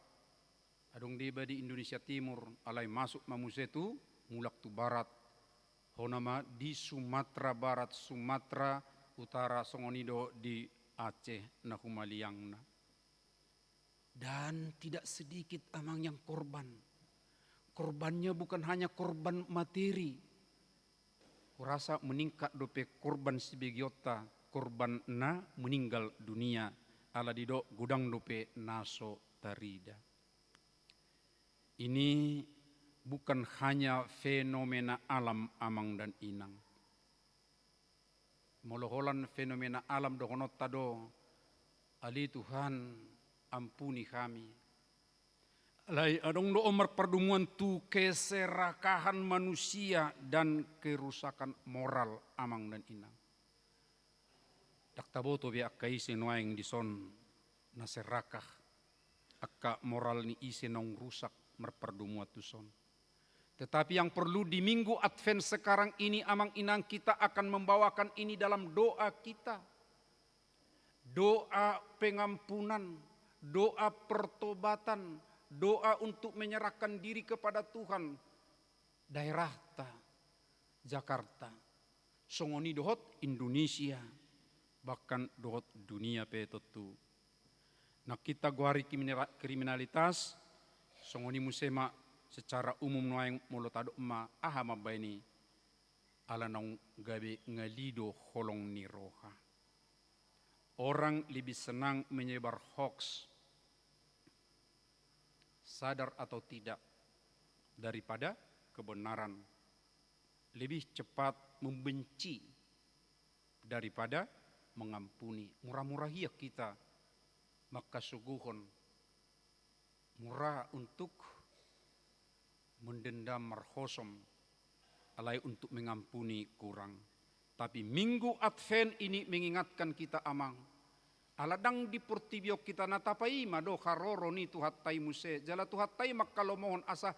adong deba di Indonesia Timur alai masuk mamusia tu mulak tu barat, honama di Sumatera Barat, Sumatera Utara, songonido di Aceh, Nahumaliangna. Dan tidak sedikit amang yang korban. Korbannya bukan hanya korban materi. Kurasa meningkat dope korban sebegiota, korban na meninggal dunia, ala dido gudang dope naso tarida. Ini bukan hanya fenomena alam amang dan inang. Moloholan fenomena alam dohonot tado, ali Tuhan ampuni kami. Alai adong do omar perdomuan tu keserakahan manusia dan kerusakan moral amang dan inang. Dak tabo to biak kai senuaing dison naserakah akka moral ni ise nong rusak merperdomuan tu son. Tetapi yang perlu di minggu Advent sekarang ini amang inang kita akan membawakan ini dalam doa kita. Doa pengampunan, doa pertobatan, doa untuk menyerahkan diri kepada Tuhan. Daerah ta, Jakarta, songoni dohot Indonesia, bahkan dohot dunia petotu. Nah kita guari kriminalitas, songoni musema secara umum noang molotado ma ahama baini ala nong gabe ngalido holong ni roha. Orang lebih senang menyebar hoax, sadar atau tidak, daripada kebenaran. Lebih cepat membenci daripada mengampuni. Murah-murah ya kita, maka suguhon murah untuk mendendam marhosom, alai untuk mengampuni kurang. Tapi minggu Advent ini mengingatkan kita amang, aladang di portibio kita natapai mado haroro ni tuhatai muse, jala tuhatai mak kalau mohon asa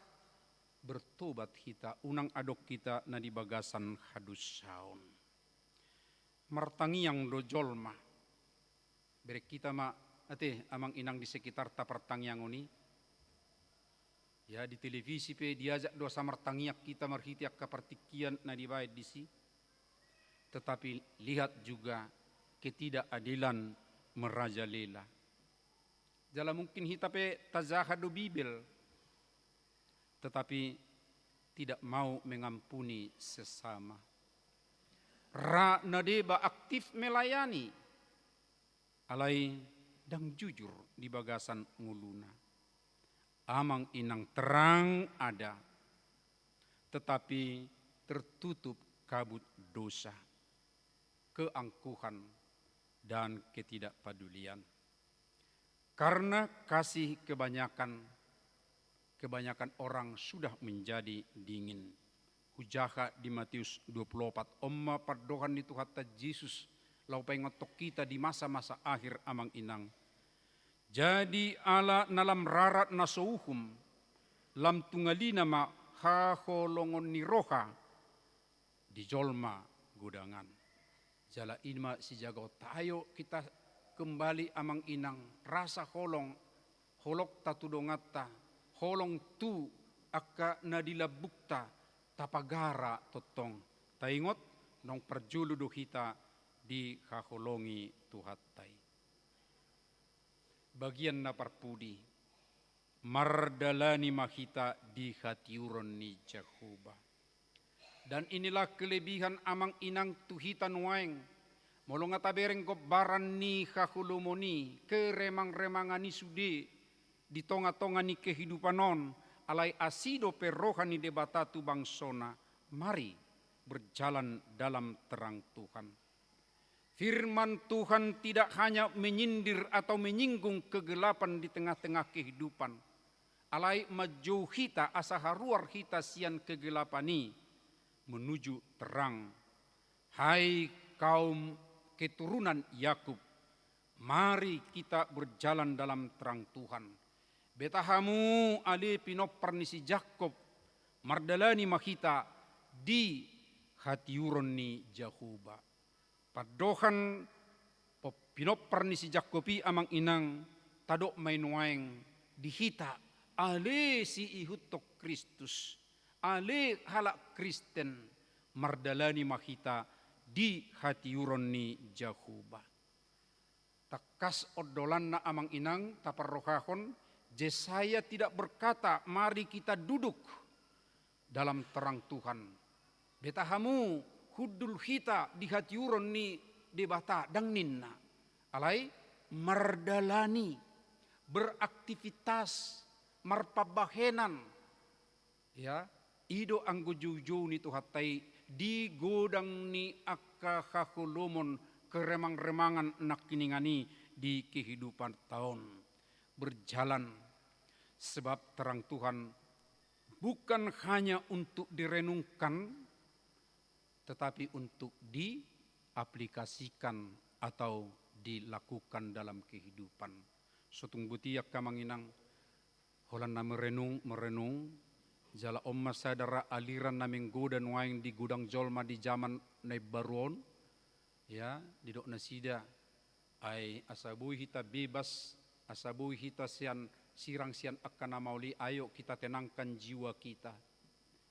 bertobat kita, unang adok kita na di bagasan hadus saun. Martangi yang dojolma, berek kita ma ate amang inang di sekitar tapartang yang ini. Ya di televisi pe diajak doa samartangiak kita marhitiak kapartikian na dibayad disi. Tetapi lihat juga ketidakadilan merajalela. Jala mungkin hita pe tazahadu Bibel, tetapi tidak mau mengampuni sesama. Ra nadeba aktif melayani, alai dang jujur di bagasan nguluna. Amang inang terang ada, tetapi tertutup kabut dosa, keangkuhan, dan ketidakpedulian. Karena kasih kebanyakan orang sudah menjadi dingin. Hujaha di Matius 24, Omma perdohan itu hatta Yesus, laupai ngotok kita di masa-masa akhir amang inang. Jadi ala nalam rarat nasouhum, lam tungalina ma haholongon ni roha, di jolma gudangan. Jala inma si jago tayo kita kembali amang inang, rasa holong, holok tatudongata, holong tu akka nadila bukta, tapagara totong. Taingot nong perjuludo kita di haholongi tuhatai. Bagian na parpudi, mardalani mahita di hatiuron ni Jehovah. Dan inilah kelebihan amang inang tuhitan waeng. Molong atabereng gobaran ni hahulumoni keremang-remangan ni sude di tonga-tonga ni kehidupan non alai asido perrohani debata tu bangsona. Mari berjalan dalam terang Tuhan. Firman Tuhan tidak hanya menyindir atau menyinggung kegelapan di tengah-tengah kehidupan. Alai majauh hita asa haruar hita sian kegelapan ini menuju terang. Hai kaum keturunan Yakub, mari kita berjalan dalam terang Tuhan. Betahamu ali pinoparnisi Jakob, mardalani mahita di hatiuron ni Jehovah. Padohan pinoparnisi Jakobi amang inang tadok mainuaeng dihita ale si ihutok Kristus, ale halak Kristen, mardalani mahita di hatiuron ni Jehovah. Takas odolan na amang inang taparrohahon, Jesaya tidak berkata mari kita duduk dalam terang Tuhan. Betahamu hudul hita di hatiuron ni debata dang ninna. Alai mardalani, beraktivitas, marpabahenan. Ya, ido anggo juju ni tuhatai di godang ni akka hahulumon keremang-remangan nak kiningani di kehidupan tahun. Berjalan sebab terang Tuhan bukan hanya untuk direnungkan tetapi untuk diaplikasikan atau dilakukan dalam kehidupan. Sotung butiak kamanginang holan na merenung jala omma sadara aliran na menggoda nuaing di gudang jolma di zaman na baruon ya di dok nasida ay asabuhi hita bebas, asabuhi hita sian sirang sian akan mauli. Ayo kita tenangkan jiwa kita,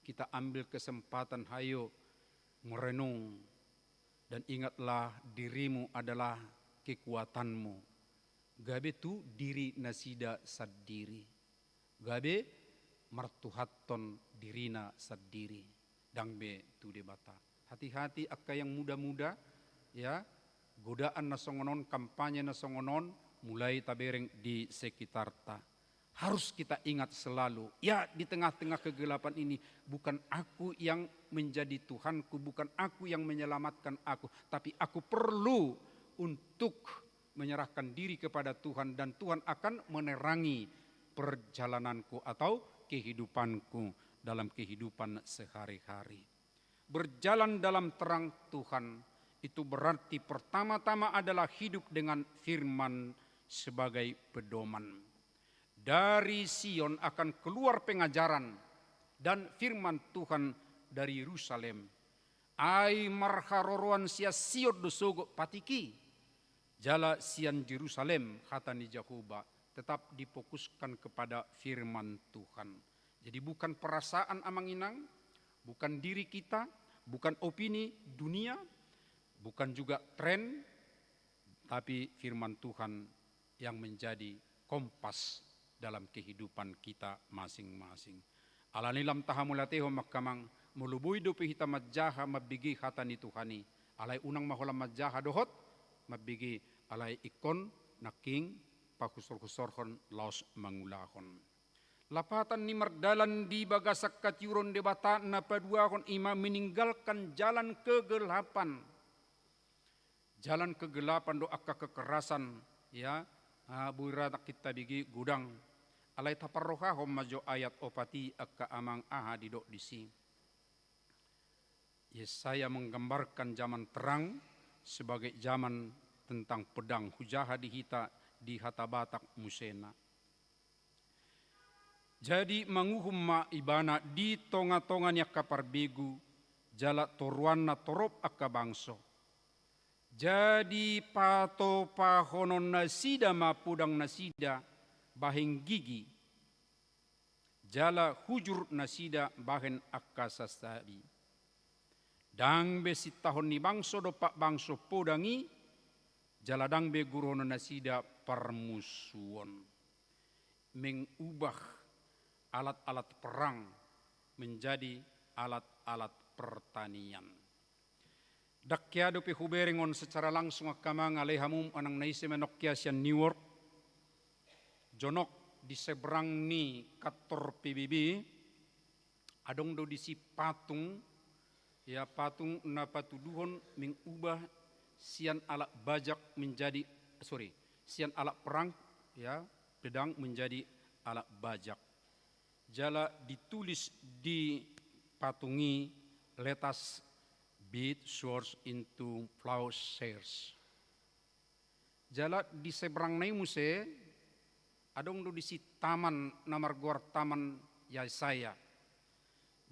kita ambil kesempatan, hayo merenung dan ingatlah dirimu adalah kekuatanmu. Gabe tu diri nasida sadiri, gabe martuhaton dirina sadiri, dangbe tu debata. Hati-hati akka yang muda-muda ya, godaan nasongonon, kampanye nasongonon mulai tabereng di sekitar ta. Harus kita ingat selalu, ya di tengah-tengah kegelapan ini bukan aku yang menjadi Tuhanku, bukan aku yang menyelamatkan aku, tapi aku perlu untuk menyerahkan diri kepada Tuhan dan Tuhan akan menerangi perjalananku atau kehidupanku dalam kehidupan sehari-hari. Berjalan dalam terang Tuhan itu berarti pertama-tama adalah hidup dengan firman sebagai pedoman. Dari Sion akan keluar pengajaran dan firman Tuhan dari Yerusalem. Ai marharoroan sia siot dosogo patiki. Jala sian Yerusalem hatani Jehovah, tetap difokuskan kepada firman Tuhan. Jadi bukan perasaan amang inang, bukan diri kita, bukan opini dunia, bukan juga tren, tapi firman Tuhan yang menjadi kompas dalam kehidupan kita masing-masing. Alanilam tahamulateho makamang mulubui dopi hita majaha mabigi hatani Tuhani. Alai unang maholam majaha dohot mabigi alai ikon naking pakusor-kusorhon laos mangulahon. Lapatan ni mardalan di bagasak katiuron debata na paduahon ima meninggalkan jalan kegelapan. Jalan kegelapan do akka kekerasan ya. Buira kita bigi gudang. Alai taparrohahom majo ayat opati akka amang aha didok disi. Yesaya menggambarkan zaman terang sebagai zaman tentang pedang hujaha dihita di hatabatak musena. Jadi manguhum ma ibana di tonga-tongan yak kaparbegu jala toruan na torop akka bangso. Jadi pato pahonon nasida mapudang nasida baheng gigi. Jala hujur nasida bahen akka sasabi. Dang besit tahun ni bangso do pak bangso podangi. Jala dang be gurono nasida parmusuon. mengubah alat-alat perang menjadi alat-alat pertanian. Dakyado pe huberingon secara langsung akamang alehamum anang naise menokya sian New York. Jonok di seberang ni kantor PBB adong do disi patung ya patung na patuduhon mengubah sian alat bajak menjadi sian alat perang ya pedang menjadi alat bajak. Jala ditulis di patungi let us beat swords into plowshares. Jala di seberang nai muse adong do disi taman namar guar taman Yesaya.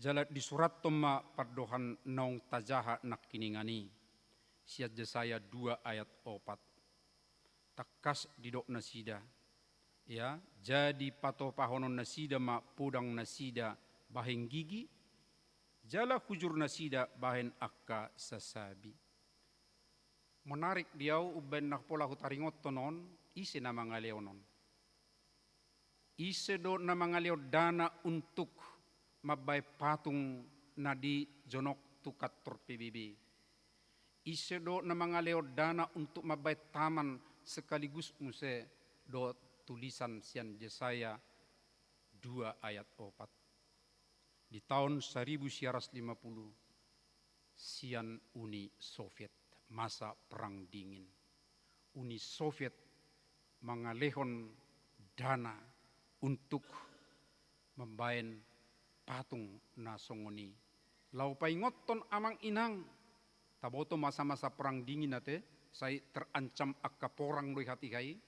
Jala di surat toma pardohan naung tajaha nak kiningani. Siat Yesaya 2 ayat 4. Takas didok nasida. Ya, jadi pato pahonon nasida ma podang nasida baheng gigi. Jala hujur nasida bahen akka sasabi. Menarik diau uben nak pola hutaringot tonon ise nama ngaleonon. Ise do nama ngaleo dana untuk mabay patung nadi jonok tukat tor PBB. Ise do nama ngaleo dana untuk mabay taman sekaligus muse do tulisan sian Yesaya 2 ayat 4. Di tahun 1950 sian Uni Soviet masa perang dingin. Uni Soviet mengalihkan dana untuk membayan patung nasongoni. Lau paingoton amang inang taboto masa-masa perang dingin nate saya terancam akka porang doi hati kai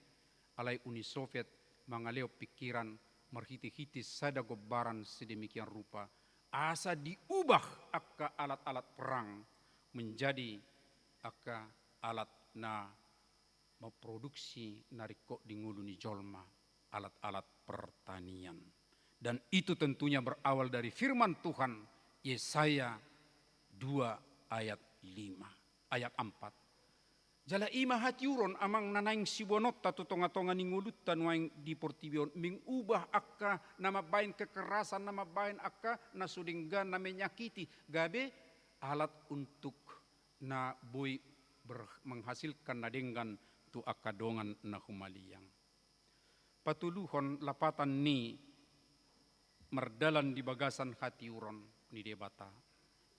alai Uni Soviet mengaleo pikiran merhiti-hiti sada gobaran sedemikian rupa asa diubah akka alat-alat perang menjadi akka alat na memproduksi nariko di nguluni jolma alat-alat pertanian. Dan itu tentunya berawal dari firman Tuhan Yesaya 2 ayat 5 ayat 4. Jala ima hatiuron amang nanaing sibonot tatu tonga-tonga ningulutan waing di portibion mengubah akka nama bain kekerasan nama bain akka na sudinggan na menyakiti gabe alat untuk na boy menghasilkan nadenggan tu akadongan na humaliang. Patuluhon lapatan ni merdalan di bagasan hatiuron ni debata.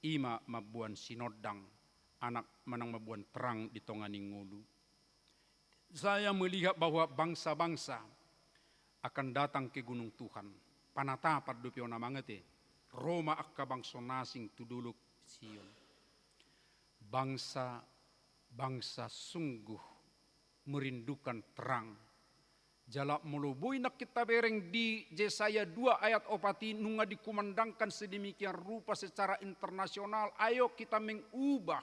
Ima mabuan sinodang anak menang mabuan terang di tonganing ngulu. Saya melihat bahwa bangsa-bangsa akan datang ke gunung Tuhan. Panata pardupio namangete. Roma akka bangsa nasing tuduluk Sion. Bangsa sungguh merindukan terang. Jalak melubuy nak kita bereng di Yesaya 2 ayat 4 nunga dikumandangkan sedemikian rupa secara internasional. Ayo kita mengubah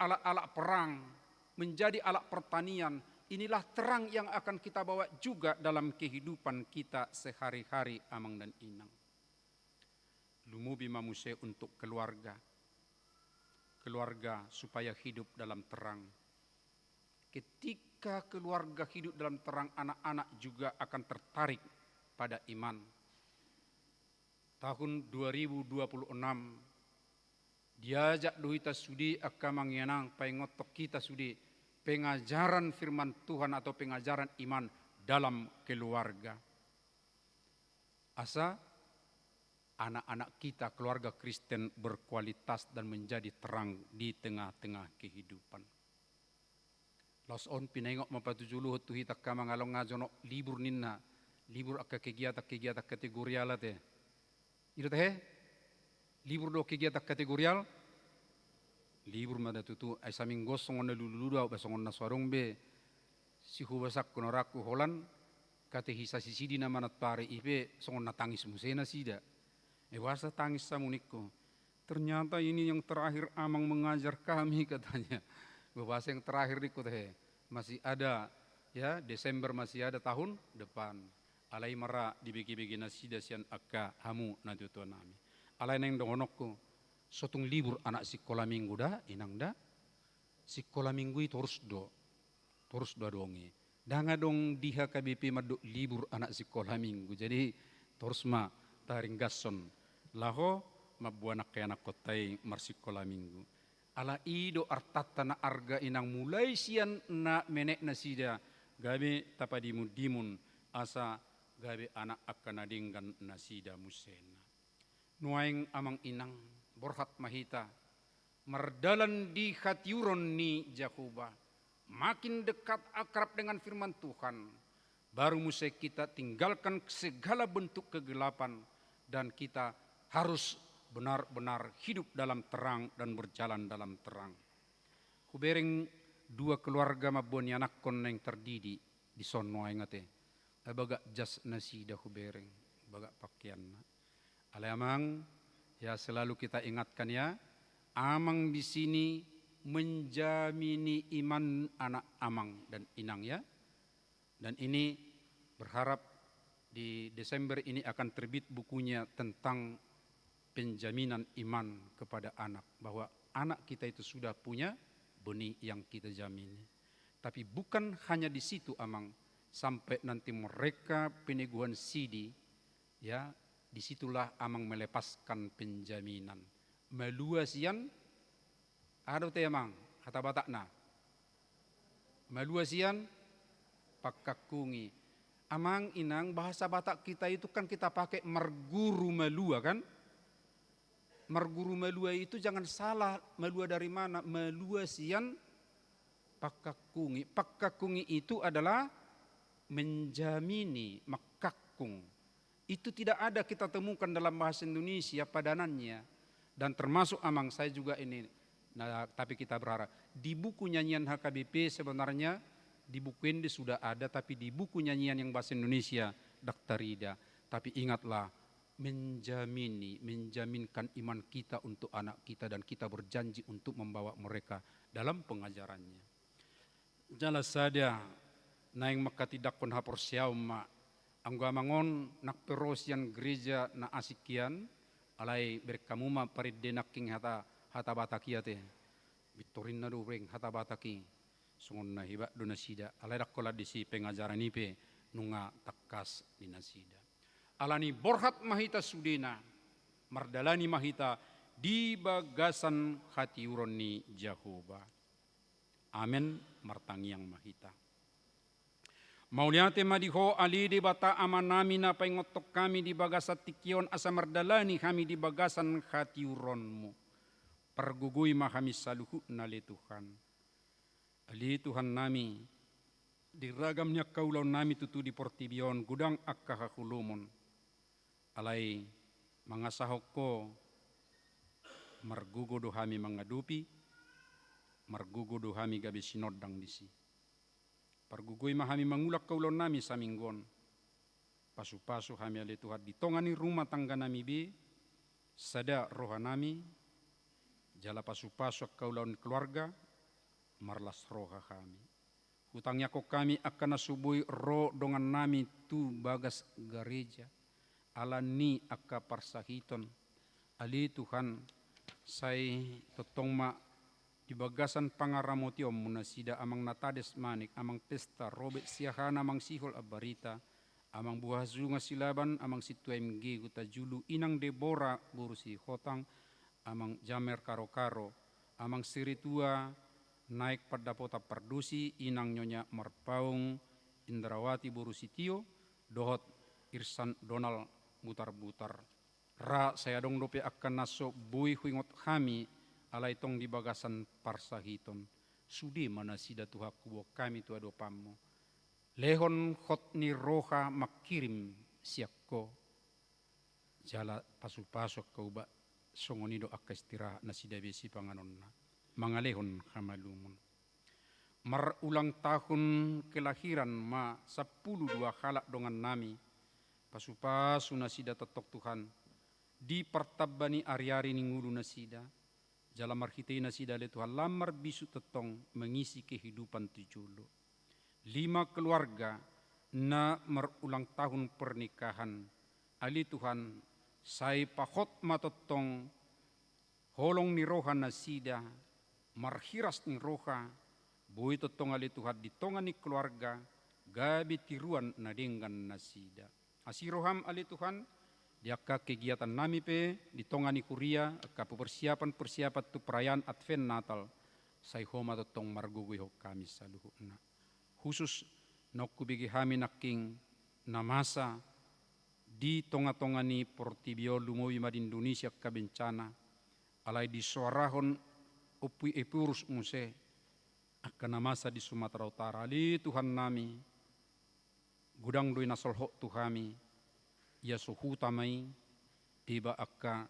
alat-alat perang menjadi alat pertanian. Inilah terang yang akan kita bawa juga dalam kehidupan kita sehari-hari amang dan inang. Lumubi mamuse untuk keluarga supaya hidup dalam terang. Ketika keluarga hidup dalam terang, anak-anak juga akan tertarik pada iman. Tahun 2026 diajak duita sudi akan mengenang pengotok kita sudi pengajaran firman Tuhan atau pengajaran iman dalam keluarga. Asa anak-anak kita keluarga Kristen berkualitas dan menjadi terang di tengah-tengah kehidupan. Los on pinengok mapatujuluh tuhi takka mangalong ngajono libur ninna libur akka kegiatan kategorial te. Ito teh libur do kegiatan kategorial libur mada tutu ay saming gosong na lululuda o basong na swarong be si hubasak kunoraku holan kate hisa sisidi na manat pare ipe songon na tangis musena sida. Wasa tangis sa muniko. Ternyata ini yang terakhir amang mengajar kami katanya. Bahasa yang terakhir di kota masih ada ya Desember masih ada tahun depan. Alai mara dibagi-bagi nasida sian akka hamu na tutu nami. Alai nang dongonokku sotung libur anak sekolah minggu dah inang dah sekolah minggu itu terus do dongi. Danga dong di HKBP maduk libur anak sekolah minggu. Jadi torsma taring gason. Laho mabuanak kaya anak kotai marsikolah minggu. Ala ido artata na arga inang mulai sian na menek na sida. Gabi tapadimun asa gabi anak akan adinggan na sida musena. Nuaing amang inang borhat mahita. Mardalan di hatiuron ni Jakuba. Makin dekat akrab dengan firman Tuhan, baru musai kita tinggalkan segala bentuk kegelapan dan kita harus benar-benar hidup dalam terang dan berjalan dalam terang. Kubereng dua keluarga maboni anak kon yang terdidik di sono ingate. Baga jas nasi dah kubereng, baga pakaian. Alamang ya selalu kita ingatkan ya, amang di sini menjamini iman anak amang dan inang ya. Dan ini berharap di Desember ini akan terbit bukunya tentang penjaminan iman kepada anak. Bahwa anak kita itu sudah punya benih yang kita jamini. Tapi bukan hanya di situ amang. Sampai nanti mereka peneguhan sidi ya, disitulah amang melepaskan penjaminan. Meluasian ada teh amang, kata Batakna. Maluasian pakakungi. Amang inang bahasa Batak kita itu kan kita pakai marguru malua kan? Marguru malua itu jangan salah, malua dari mana? Maluasian pakakungi. Pakakungi itu adalah menjamini, makakung. Itu tidak ada kita temukan dalam bahasa Indonesia padanannya. Dan termasuk amang saya juga ini. Nah, tapi kita berharap di buku nyanyian HKBP sebenarnya di buku ini sudah ada, tapi di buku nyanyian yang bahasa Indonesia Daktarida. Tapi ingatlah menjaminkan iman kita untuk anak kita dan kita berjanji untuk membawa mereka dalam pengajarannya. Jelas saja naing makatidak kon hapor siauma anggamangon nak perosian gereja na asikian alai berkamuma pariddenaking hata batakia te bitorin na dureng hata bataki sungon na hiba do nasida alai dakkola disi pengajaran ipe nunga takas di nasida alani borhat mahita sudena mardalani mahita di bagasan hati uroni Jahoba. Amen martangiang mahita. Mauliate madiho ali di bata amanami na paingotok kami di bagasat tikion asa mardalani kami di bagasan hati uronmu. Pergugui mahami saluhu nali Tuhan. Ali Tuhan nami, di ragamnya kaulau nami tutu di portibion gudang akka hakulumon. Alai mangasahoko margugo dohami mangadupi, margugo dohami gabi sinodang disi. Pergugui mahami mangulak kaulau nami saminggon. Pasu-pasu hami ali Tuhan ditongani rumah tangga nami be, sada rohanami, jala pasu-pasu kaulaun keluarga, marlas roha kami. Hutangnya kok kami akan nasubui roh dongan nami tu bagas gereja. Ala ni akka parsahiton. Ali Tuhan, say totong ma di bagasan pangaramotio munasida amang natades manik, amang pesta robet siahana amang sihol abarita, amang buah zunga silaban, amang situ MG guta julu, inang Debora burusi hotang, amang jamer karo-karo, amang siritua naik pada pota pardusi, inang nyonya marpaung, Indrawati burusi tio, dohot Irsan Donald butar-butar. Ra saya dong dope akan naso bui huingot kami, alai tong di bagasan parsahiton. Sudi mana sida Tuhan kubo kami tua dopamu. Lehon hot ni roha makirim siakko. Jala pasu-pasu kau ba songonido akka istirahat nasida besi panganonna mangalehon hamalumun. Ulang tahun kelahiran ma 12 halak dongan nami pasu-pasu nasida tetok Tuhan di pertabani ari-ari ningulu nasida jala marhitei nasida le Tuhan lamar bisu tetong mengisi kehidupan tujulu 5 keluarga na merulang tahun pernikahan ali Tuhan sai pahot matotong holong ni roha nasida marhiras ni roha bui totong ali Tuhan ditongan ni keluarga gabi tiruan na dengan nasida. Asiroham ali Tuhan, diaka kegiatan nami pe di tongani kuria ka persiapan tu perayaan Advent Natal. Sai homa totong margugui ho kami saluhuna. Khusus nokku bigi hami naking namasa di tonga-tongani portibio lumowi mad Indonesia ka bencana alai di suarahon upui epurus muse akan namasa di Sumatera Utara. Ali Tuhan nami gudang doi nasolho Tuhami ya suhu tamai tiba akka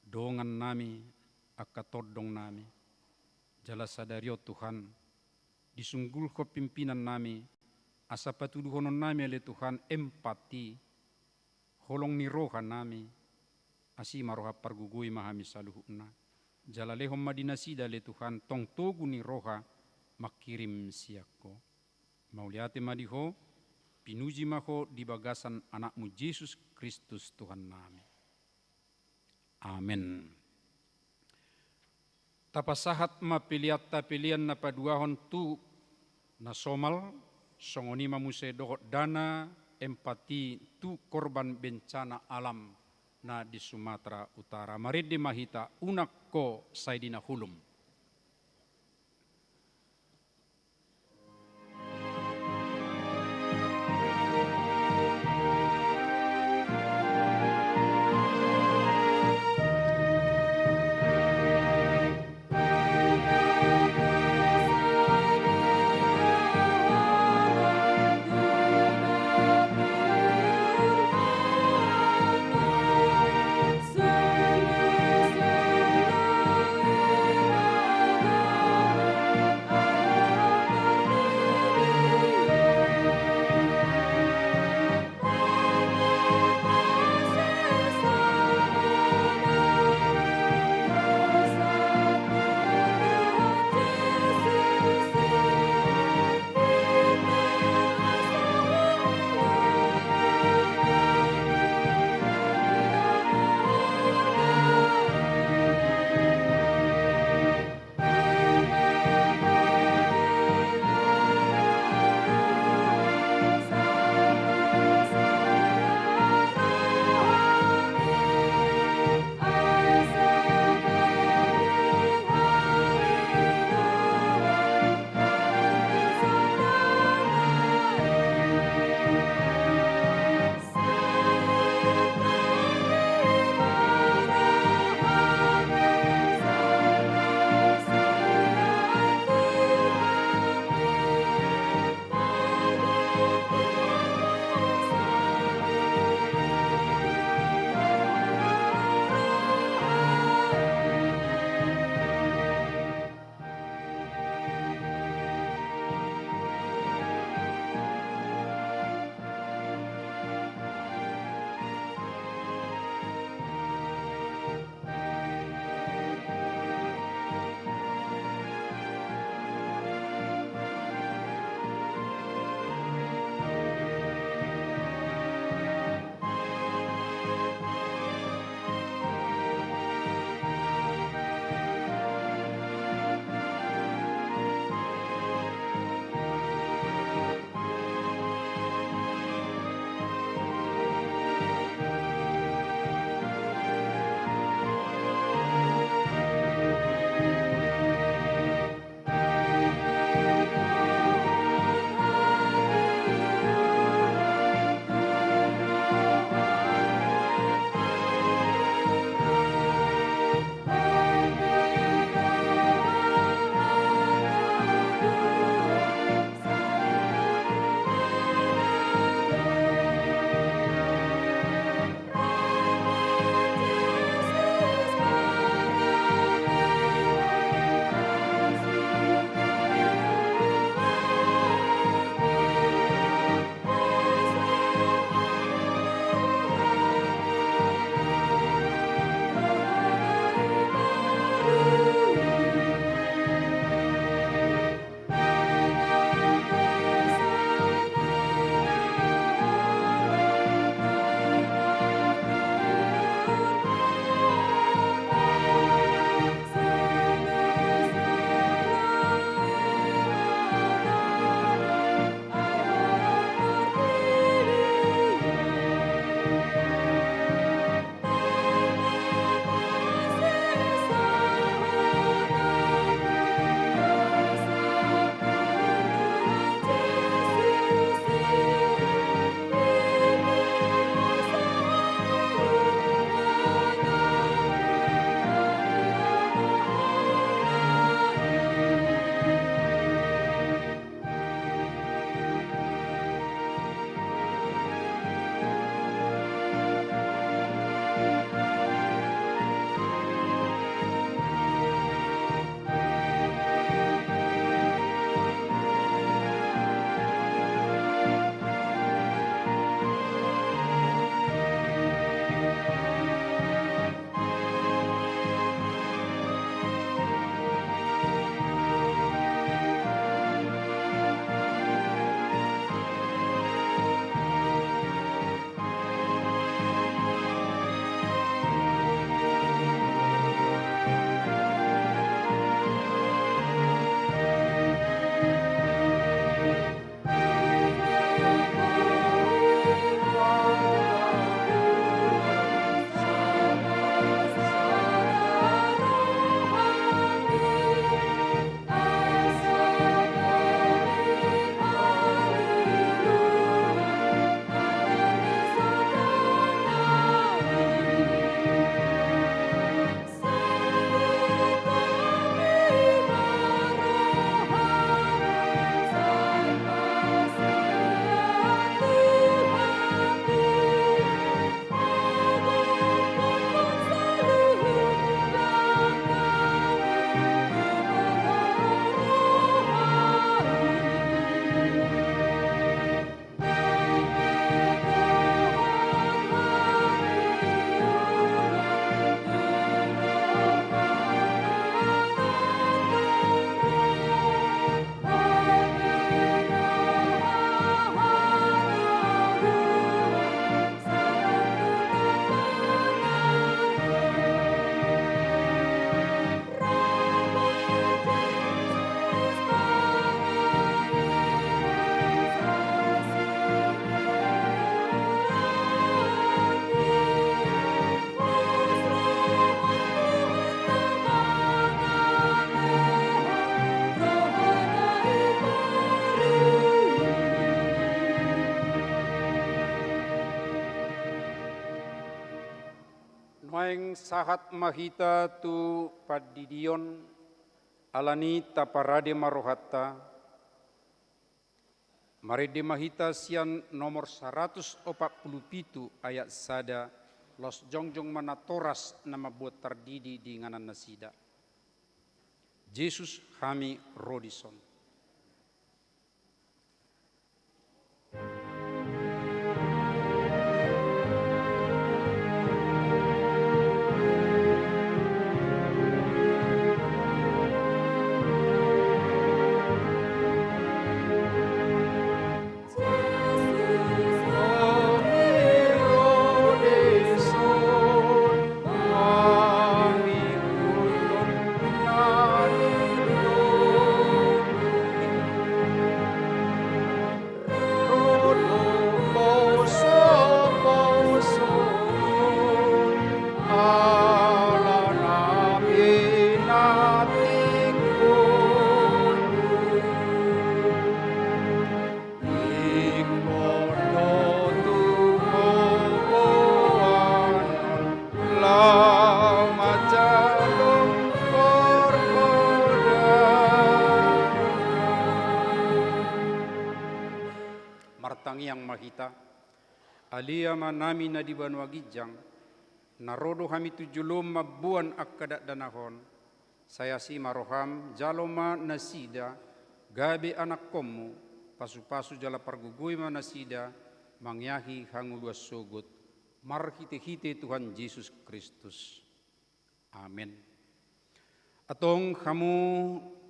dongan nami akka todong nami jala sadario Tuhan disunggul ko pimpinan nami asa patuduhonon nami ale Tuhan empati holong ni roha nami asi maroha pargugui mahami saluhuna jala lehom madinasida ale Tuhan tong togu ni roha makirim siako mauliate madiho pinuji maho di bagasan anakmu Yesus Kristus Tuhan nami. Amin. Tapasahat mapiliat tapilian na paduahon tu na somal songoni mamuse dohot dana empati tu korban bencana alam na di Sumatera Utara. Mari di mahita unak ko saidina hulum. Solo, solo, Naeng sahat mahita tu padidion alani taparade marohata. Marede mahita sian nomor 147 ayat sada los jongjong manatoras nama buat tardidi di nganan nasida. Yesus kami Rodison. Martangiang mahita, alia manami na di banwa gijang, narodo hami tujulom mabuan akkadat danahon, saya si maroham jaloma nasida, gabe anak komu, pasu-pasu jala pargugoy manasida, mangyahi hanguluas sugut, marhite-hite Tuhan Yesus Kristus. Amin. Atong kamu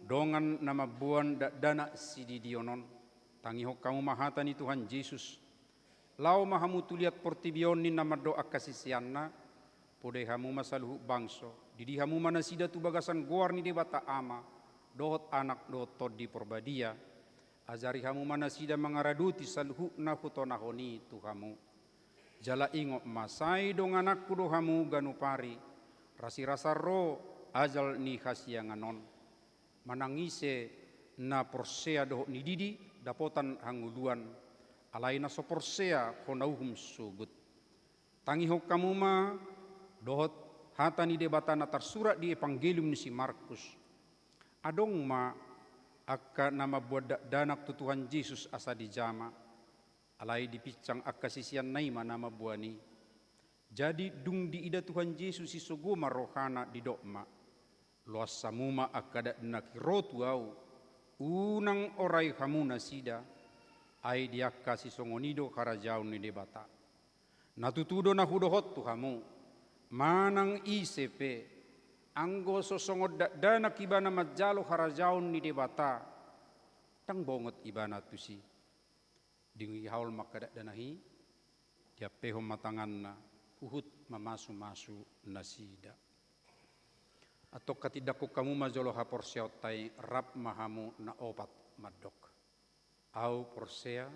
dongan nama buan dana sididionon, tangihok kamu mahata ni Tuhan Yesus. Lau mahamu tuliat portibion ni nama doa kasisianna, pode hamu masaluhu bangso, didi hamu manasida tu bagasan goar ni debata ama, dohot anak dohot todi porbadia, azari hamu manasida mangaraduti saluhu na hutonahoni tu hamu. Jala ingok masai dong anakku do hamu ganupari, rasi rasa ro ajal ni khasianganon, manangise na porsea dohot ni didi, dapotan hanguluan alaina soporsea honauhum sugut tangihok kamuma dohot hatani debatana tersurat di evangelium ni si Markus adong ma akka nama buat danak tu Tuhan Yesus asa di jama alai dipicang akka sisian naima nama buani jadi dung di ida Tuhan Yesus si suguma rohana di dokma luas samuma akka dak rotu au unang orai hamuna sida ai diakka si songonido karajaun ni debata natutudo na hudohot tu hamu manang ICP anggo sosongod dana kibana majalo karajaun ni debata tang bongot ibana tu si dingi haul makadak danahi dia pehom matanganna uhut mamasu-masu nasida atau katidaku kamu majolo ha porsea tai rap mahamu na opat madok au porsea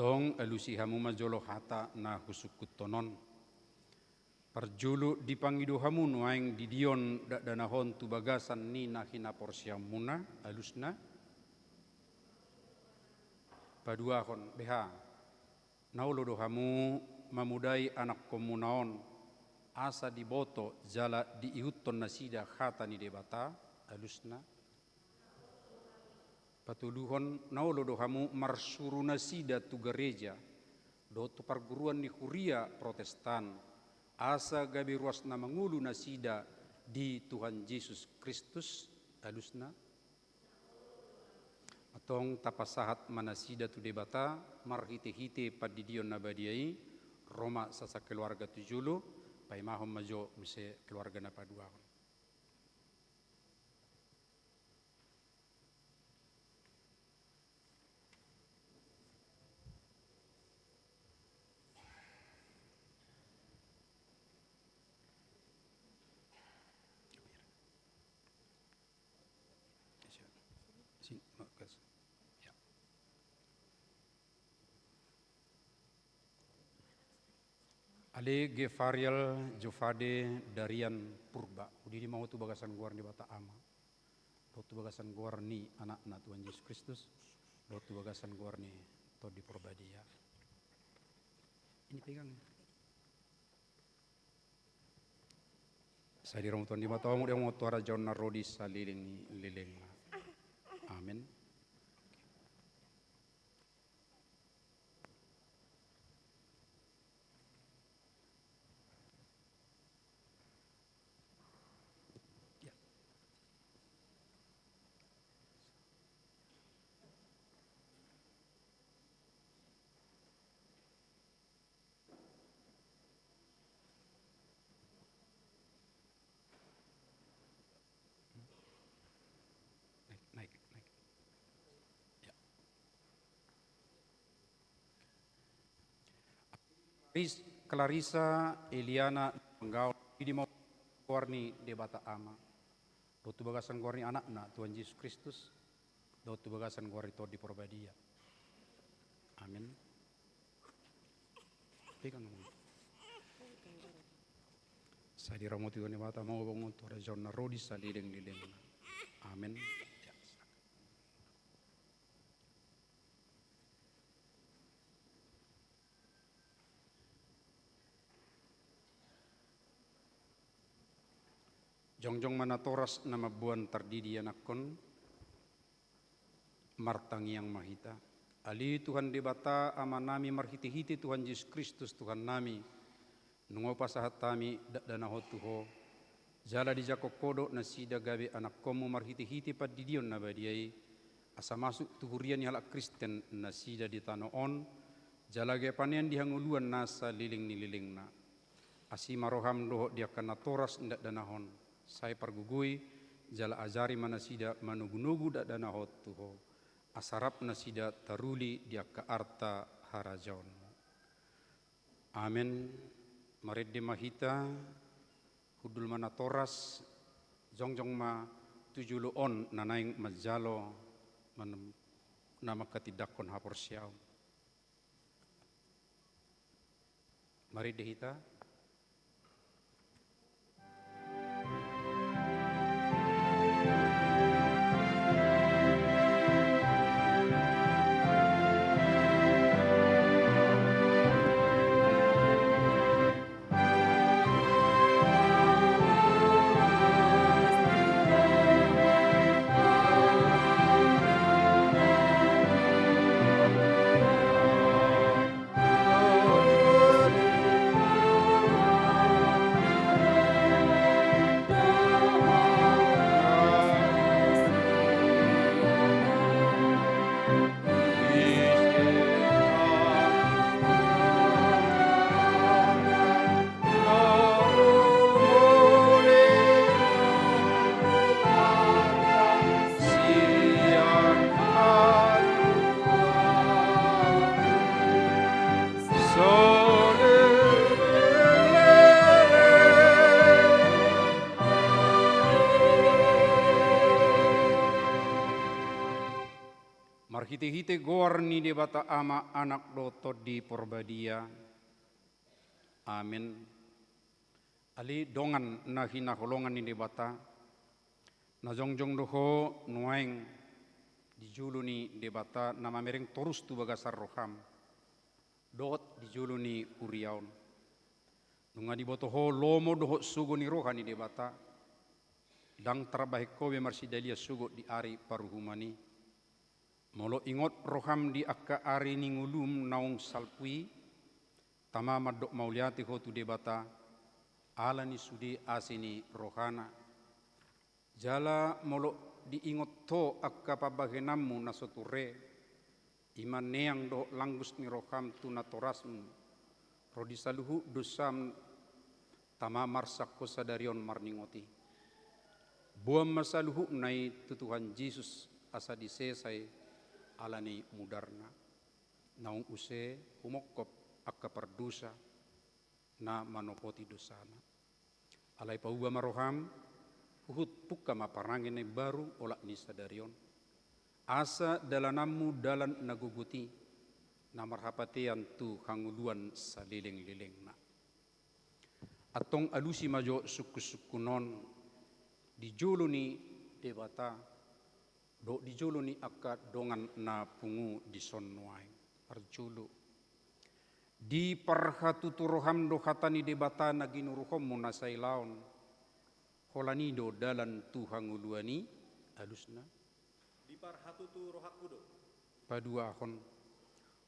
tong elusi hamu majolo hata na husukut tonon perjulu dipangido hamu nuaing didion dak danahon tu bagasan ni nahina porsia muna alusna paduahon beha naulodo hamu mamudai anak komunaon asa diboto jala diihutton nasida hata ni debata alusna patuluhon naulodo hamu marsuru nasida tu gereja do tu perguruan ni Huria Protestan asa gabi ruas na mangulu na sida di Tuhan Yesus Kristus alusna atong tapasahat manasida tu debata marhite-hite padidion na badiai Roma sa keluarga tujulu pai mahom majo mese keluarga na paduahon. Ya. Ale Gefariel Jofade Darian Purba udi mau tu bagasan guar di bata ama do tu bagasan guar ni anak-anak Tuhan Yesus Kristus do tu bagasan guar ni to di Purbadia ini pegang saya di rumah Tuhan di bata mau dia mau tuara John Narodi saliling ni lileng amin. Naik. Ya. Clarissa Eliana Penggaul di mau warni debata ama. Dotu bagasan warni anak-anak Tuhan Yesus Kristus. Dotu bagasan warni to di Purbadia. Amin. Pegang ngomong. Saya diramoti Tuhan debata mau bangun tu Rajon Narodi salileng-lileng. Amin. Jongjong manatoras nama buan tardidi anakon martangi yang mahita. Ali Tuhan debata amanami marhiti-hiti Tuhan Yesus Kristus Tuhan nami. Nungo pasahat tami dana hotuho. Jala di jakokodo na sida gabe anak komu marhiti-hiti padidion na badiai. Asa masuk tuhurian halak Kristen na sida di tanoon. Jala ge panen dihanguluan nasa liling ni liling na. Asi maroham doho dia kana toras ndak danahon. Saya pergugui jala ajari manasida manugu-nugu dak dana hotuho asarap nasida taruli dia ke arta harajaon. Amin. Marid mahita hudul manatoras jongjong ma tujulu on nanaing majalo nama ketidakon hapor siau. Marid hita marhite-hite gorni di bata ama anak doto di Purbadia. Amin. Ali dongan na hinaholongan ni di bata. Na jongjong doho nuaing di julu ni di bata nama mereng torus tu bagasar roham. Dot di julu ni uriaun. Nunga di botoho lomo doho sugo ni rohani di bata. Dang terbaik kowe marsidalia sugo di ari paruhumani. Molo ingot roham di akka ari ningulum naung salpui tama madok mauliati ho tu debata alani sudi asini rohana. Jala molok diingot to akka pabagenammu nasoture. Iman neang do langgus ni roham tunatorasmu. Rodisaluhu dosam tamamar sakko sadarion marningoti. Buam masaluhu nai tutuhan Yesus asa disesai alani mudarna. Naung use humokop akka perdosa na manopoti dosana. Alai pauba maroham uhut puka maparangin na baru olak ni sadarion. Asa dalanammu dalan naguguti na marhapatian tu hanguluan sa liling-liling na. Atong alusi majo suku-sukunon di jolo ni debata do di jolo ni akka dongan na pungu di sonnuai arjulu di parhatuturoham do hatani debata na ginuruhom mo na sailaon holanido dalan tuhanguluani alusna Di parhatuturohakudo paduahon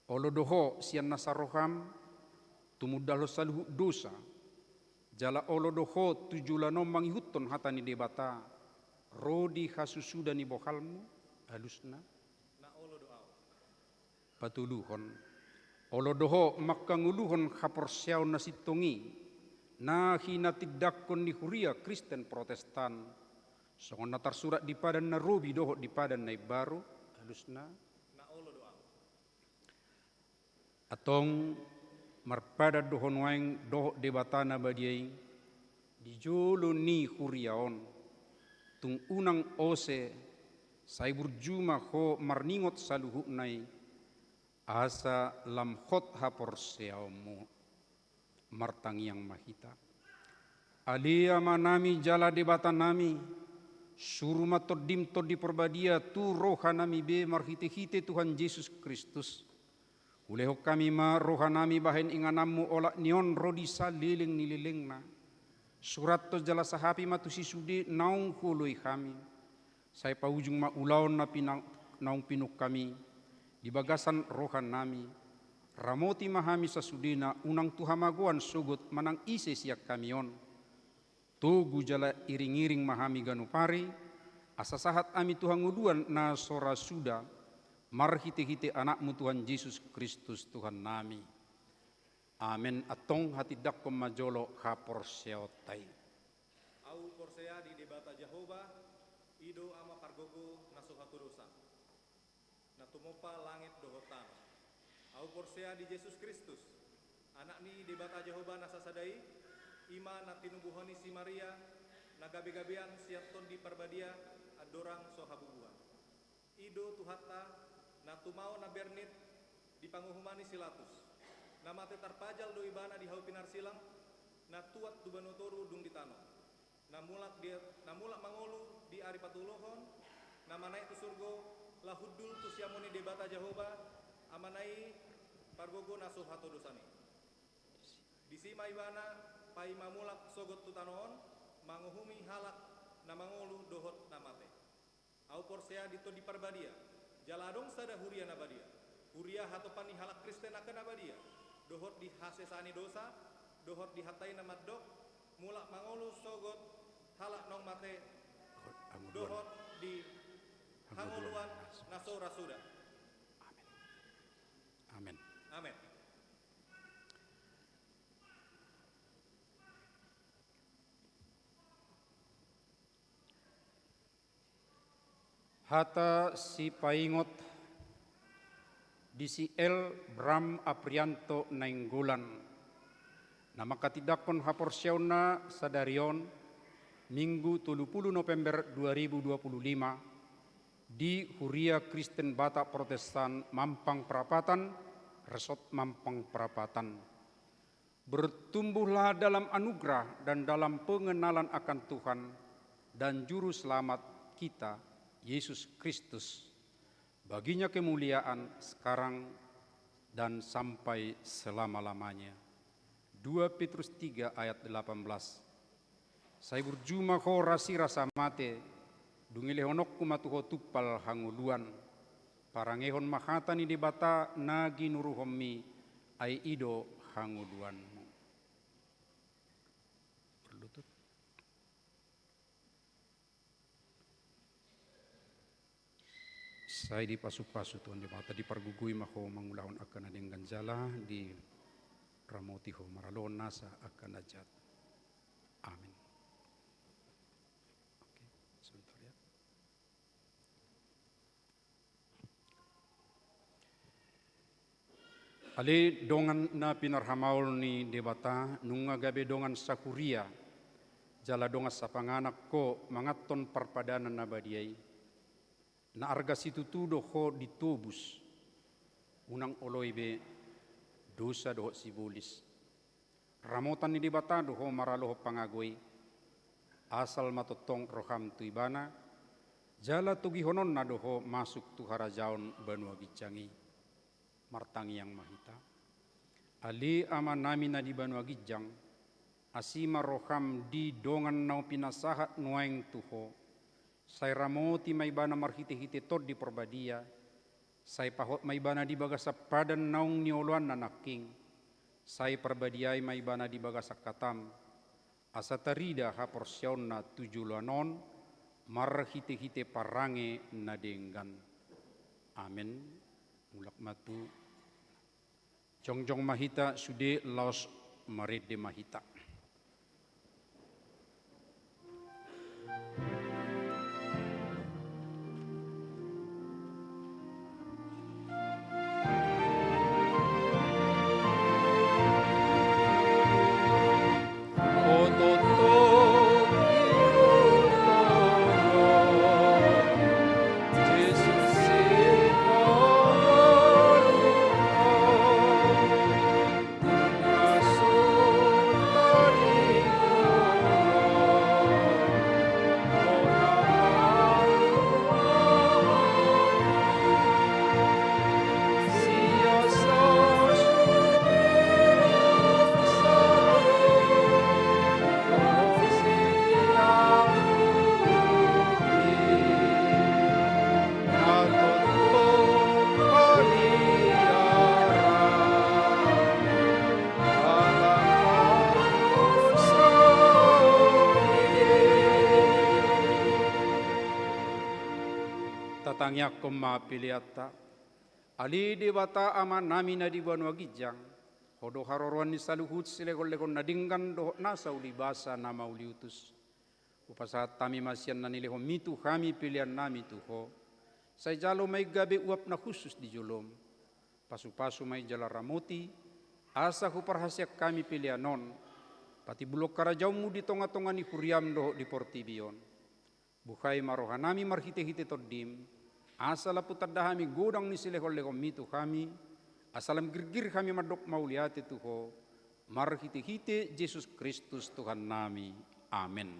olodoho sian nasaroham tumudalo saluhu dosa jala olodoho tujulano mangihutton hatani debata rodi hasusuda ni bohalmu alusna na olodoao. patuluhon olodoho makanguluhon haporsiaw na sitongi na hinatidakkon ni huria Kristen Protestan songon natarsurat di padan na robi doho di padan na baru alusna Na olodoao. atong marpada dohon waing doho debatana badiai di jolo ni huriaon tung unang ose sai burjuma ho marningot saluhu nai asa lam hot hapor seaumu martangiang mahita alia manami jala debata nami suruma todim di perbadia tu rohanami be marhite-hite Tuhan Yesus Kristus uleho kami ma rohanami bahen inganammu olak nion rodisa liling nililingna surat to jala sahapi matusi sudi naung hului kami saya paujung ma ulaon na naung pinuk kami di bagasan rohan nami ramoti mahami sasudina unang tuhamaguan sugut manang ise siak kamion tugu jala iring-iring mahami ganupari asa sahat ami tuhanguluan na sora suda marhite-hite anakmu Tuhan Yesus Kristus Tuhan nami. Amen. Atong hatidak majolo hapor seotai. Au porsea di debata Jehovah, ido ama pargogo nasuhaturusa. Natumopa langit dohotan. Au porsea di Yesus Kristus, anak ni debata Jehovah nasasadai, ima natinubuhoni si Maria, nagabe-gabean siapton di parbadia, adorang sohabubuan. Ido tuhata, natumao na bernit, di panguhumani silatus. Nama tetar pajal do ibana di haupinar silang, na tuat dubanotoru dung ditano. Namulak mangolu di ari patulohon, nama naik tu surgo, lahudul tu siamoni debata Jehovah, amanai pargogo nasuh hatodosani. Disima ibana, pai mamulak sogot tutanoon, manguhumi halak, na mangolu dohot namate. Au porsea dito di parbadia, jaladong sada huria nabadia. Huria hatopani halak Kristen akan nabadia. Dohot di hasesani dosa, dohot di hatai namadok, mulak mangolu sogot halak nong mate, dohot di hangoluan nasora suda. Amin. Amin. Hata si paingot di si El Bram Aprianto Nainggolan nama katidakon haporsiauna sadarion Minggu 30 November 2025 di Huria Kristen Batak Protestan Mampang Perapatan Resort Mampang Perapatan. Bertumbuhlah dalam anugerah dan dalam pengenalan akan Tuhan dan Juru Selamat kita Yesus Kristus. Baginya kemuliaan sekarang dan sampai selama-lamanya. 2 Petrus 3 ayat 18. Saya berjuma ko rasi rasa mate, dungile honok kumatuho tupal hanguluan, parangehon mahata ni debata nagi nuruhomi ay ido hanguluanmu. Saya di pasu-pasu Tuhan Jemaat di pargugui maho mangulahon akan adeng ganjala di ramoti ho maralon nasa akan ajat. Amin. Oke, sebentar ya. Ali dongan na pinarhamaul ni debata nunga gabe dongan sakuria jala donga sapanganak ko mangaton parpadanan na badiai na arga situ tudo ho ditubus unang oloibe dosa doho sibulis ramotan ni debata doho maraloho pangagoy asal matotong roham tuibana jala tugihonon na doho masuk tu harajaon banua gijangi martangi yang mahita ali ama nami na di banua gijang asima roham di dongan nau pinasahat nuaing tuho sai ramoti may bana marhite-hite tod di perbadia sai pahot may bana di bagasa padan naung nioluan na naking sai perbadiai may bana di bagasa katam asa tarida ha porsyon na tujulanon marhite-hite parange na denggan. Amin. Mulak matu jongjong mahita sude laos marede mahita. Tatangya koma piliata ali debata ama nami na di banua gijang hodo haroroan ni saluhut silegol-legol nadinggan doho nasa uli basa nama uli utus upasat tami masian na nileho mitu kami pilihan nami tuho say jalo may gabe uap na khusus di jolom pasu-pasu may jala ramoti asa huparhasyak kami pilihanon pati bulok karajaumu di tonga-tonga ni huriam doho di portibion buhay marohanami marhite-hite toddim asala putadahami godang ni silehol-lehol mitu kami asalam girgir kami madok mauliate tuho marhite-hite Yesus Kristus Tuhan nami. Amin.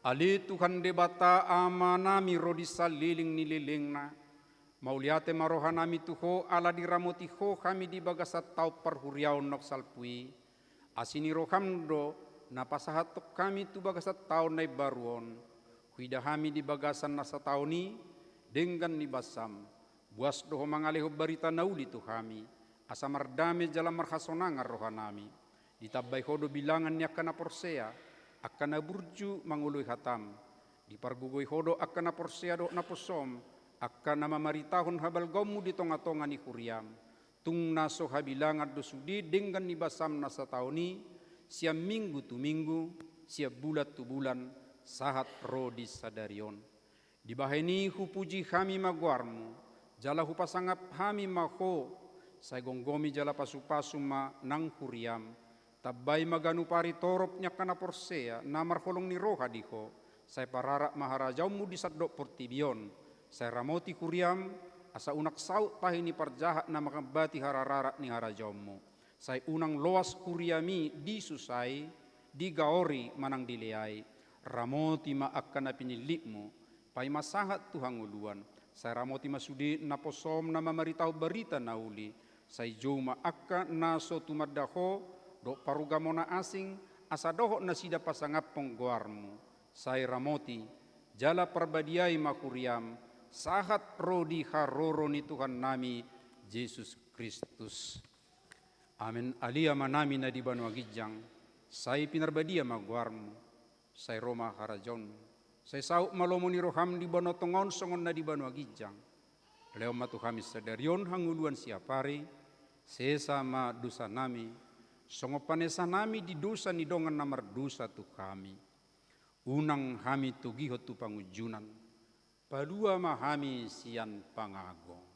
Ali Tuhan debata ama nami rodisa liling nililing na mauliate maroha nami tuho ala diramoti ho kami di bagasat tau perhuriaun nok salpui asini rohamdo na pasahatok kami tu bagasat tau nai baruon huida kami di bagasan nasa tauni dengan ni basam buas doho mangaleho barita nauli tu kami asa mardame jala marhasonangar roha nami ditabay hodo bilangan niya kana porsea akan burju mangului hatam di pargugoi hodo akan porsea do naposom akan mamaritahon habal gomu di tonga-tonga ni huriam tung naso habilangat do sudi dengan ni basam nasa tauni siap minggu tu minggu siap bulat tu bulan sahat rodi sadarion di baheni hupuji kami maguarmu jala hupasangap kami maho say gonggomi jala pasu-pasu ma nang huriam tabay maganu pari torop nya kana porsea namar holong ni roha diho say pararak maharajaw mu di saddo portibion Saya ramoti kuriam, asa unak saut tahi ni parjahat na makabati harararat ni harajommu. Saya unang loas kuriami di susai, di gaori manang dileai. Ramoti ma akan na pinilikmu, pai masahat Tuhan uluan. Saya ramoti masudi na posom na mamaritahu berita na uli. Saya joma akan na so tumadaho, do parugamona asing, asa doho na sida pasangapong goarmu. Saya ramoti, jala perbadiai makuriam, sahat rodi haroro ni Tuhan nami, Yesus Kristus. Amin. Alia manami na di Banua Gijang, saya pinarbadia maguarmu. Saya Roma harajon, saya sauk malomoni roham di Banua Tongon songon na di Banua Gijang. Leo matu kami sadarion hanguluan siapari, sesama dosa nami, songo panesa nami di dosa ni dongan namar dosa tu kami. Unang kami tugiho tu pangujunan, padua mahami sian pangagong.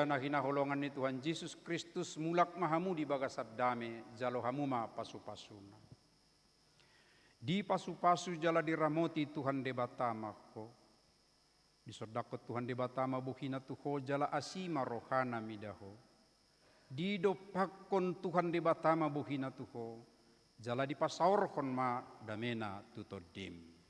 Na hinaholongan ni Tuhan Yesus Kristus mulak mahamu di bagasab dame jalo hamuma pasu-pasuna. Di pasu-pasu jala diramoti Tuhan debatama ko. Di sodakot Tuhan debatama buhina tuho jala asima rohana midaho. Di dopakon Tuhan debatama buhina tuho jala di pasaorkon ma damena tutodim.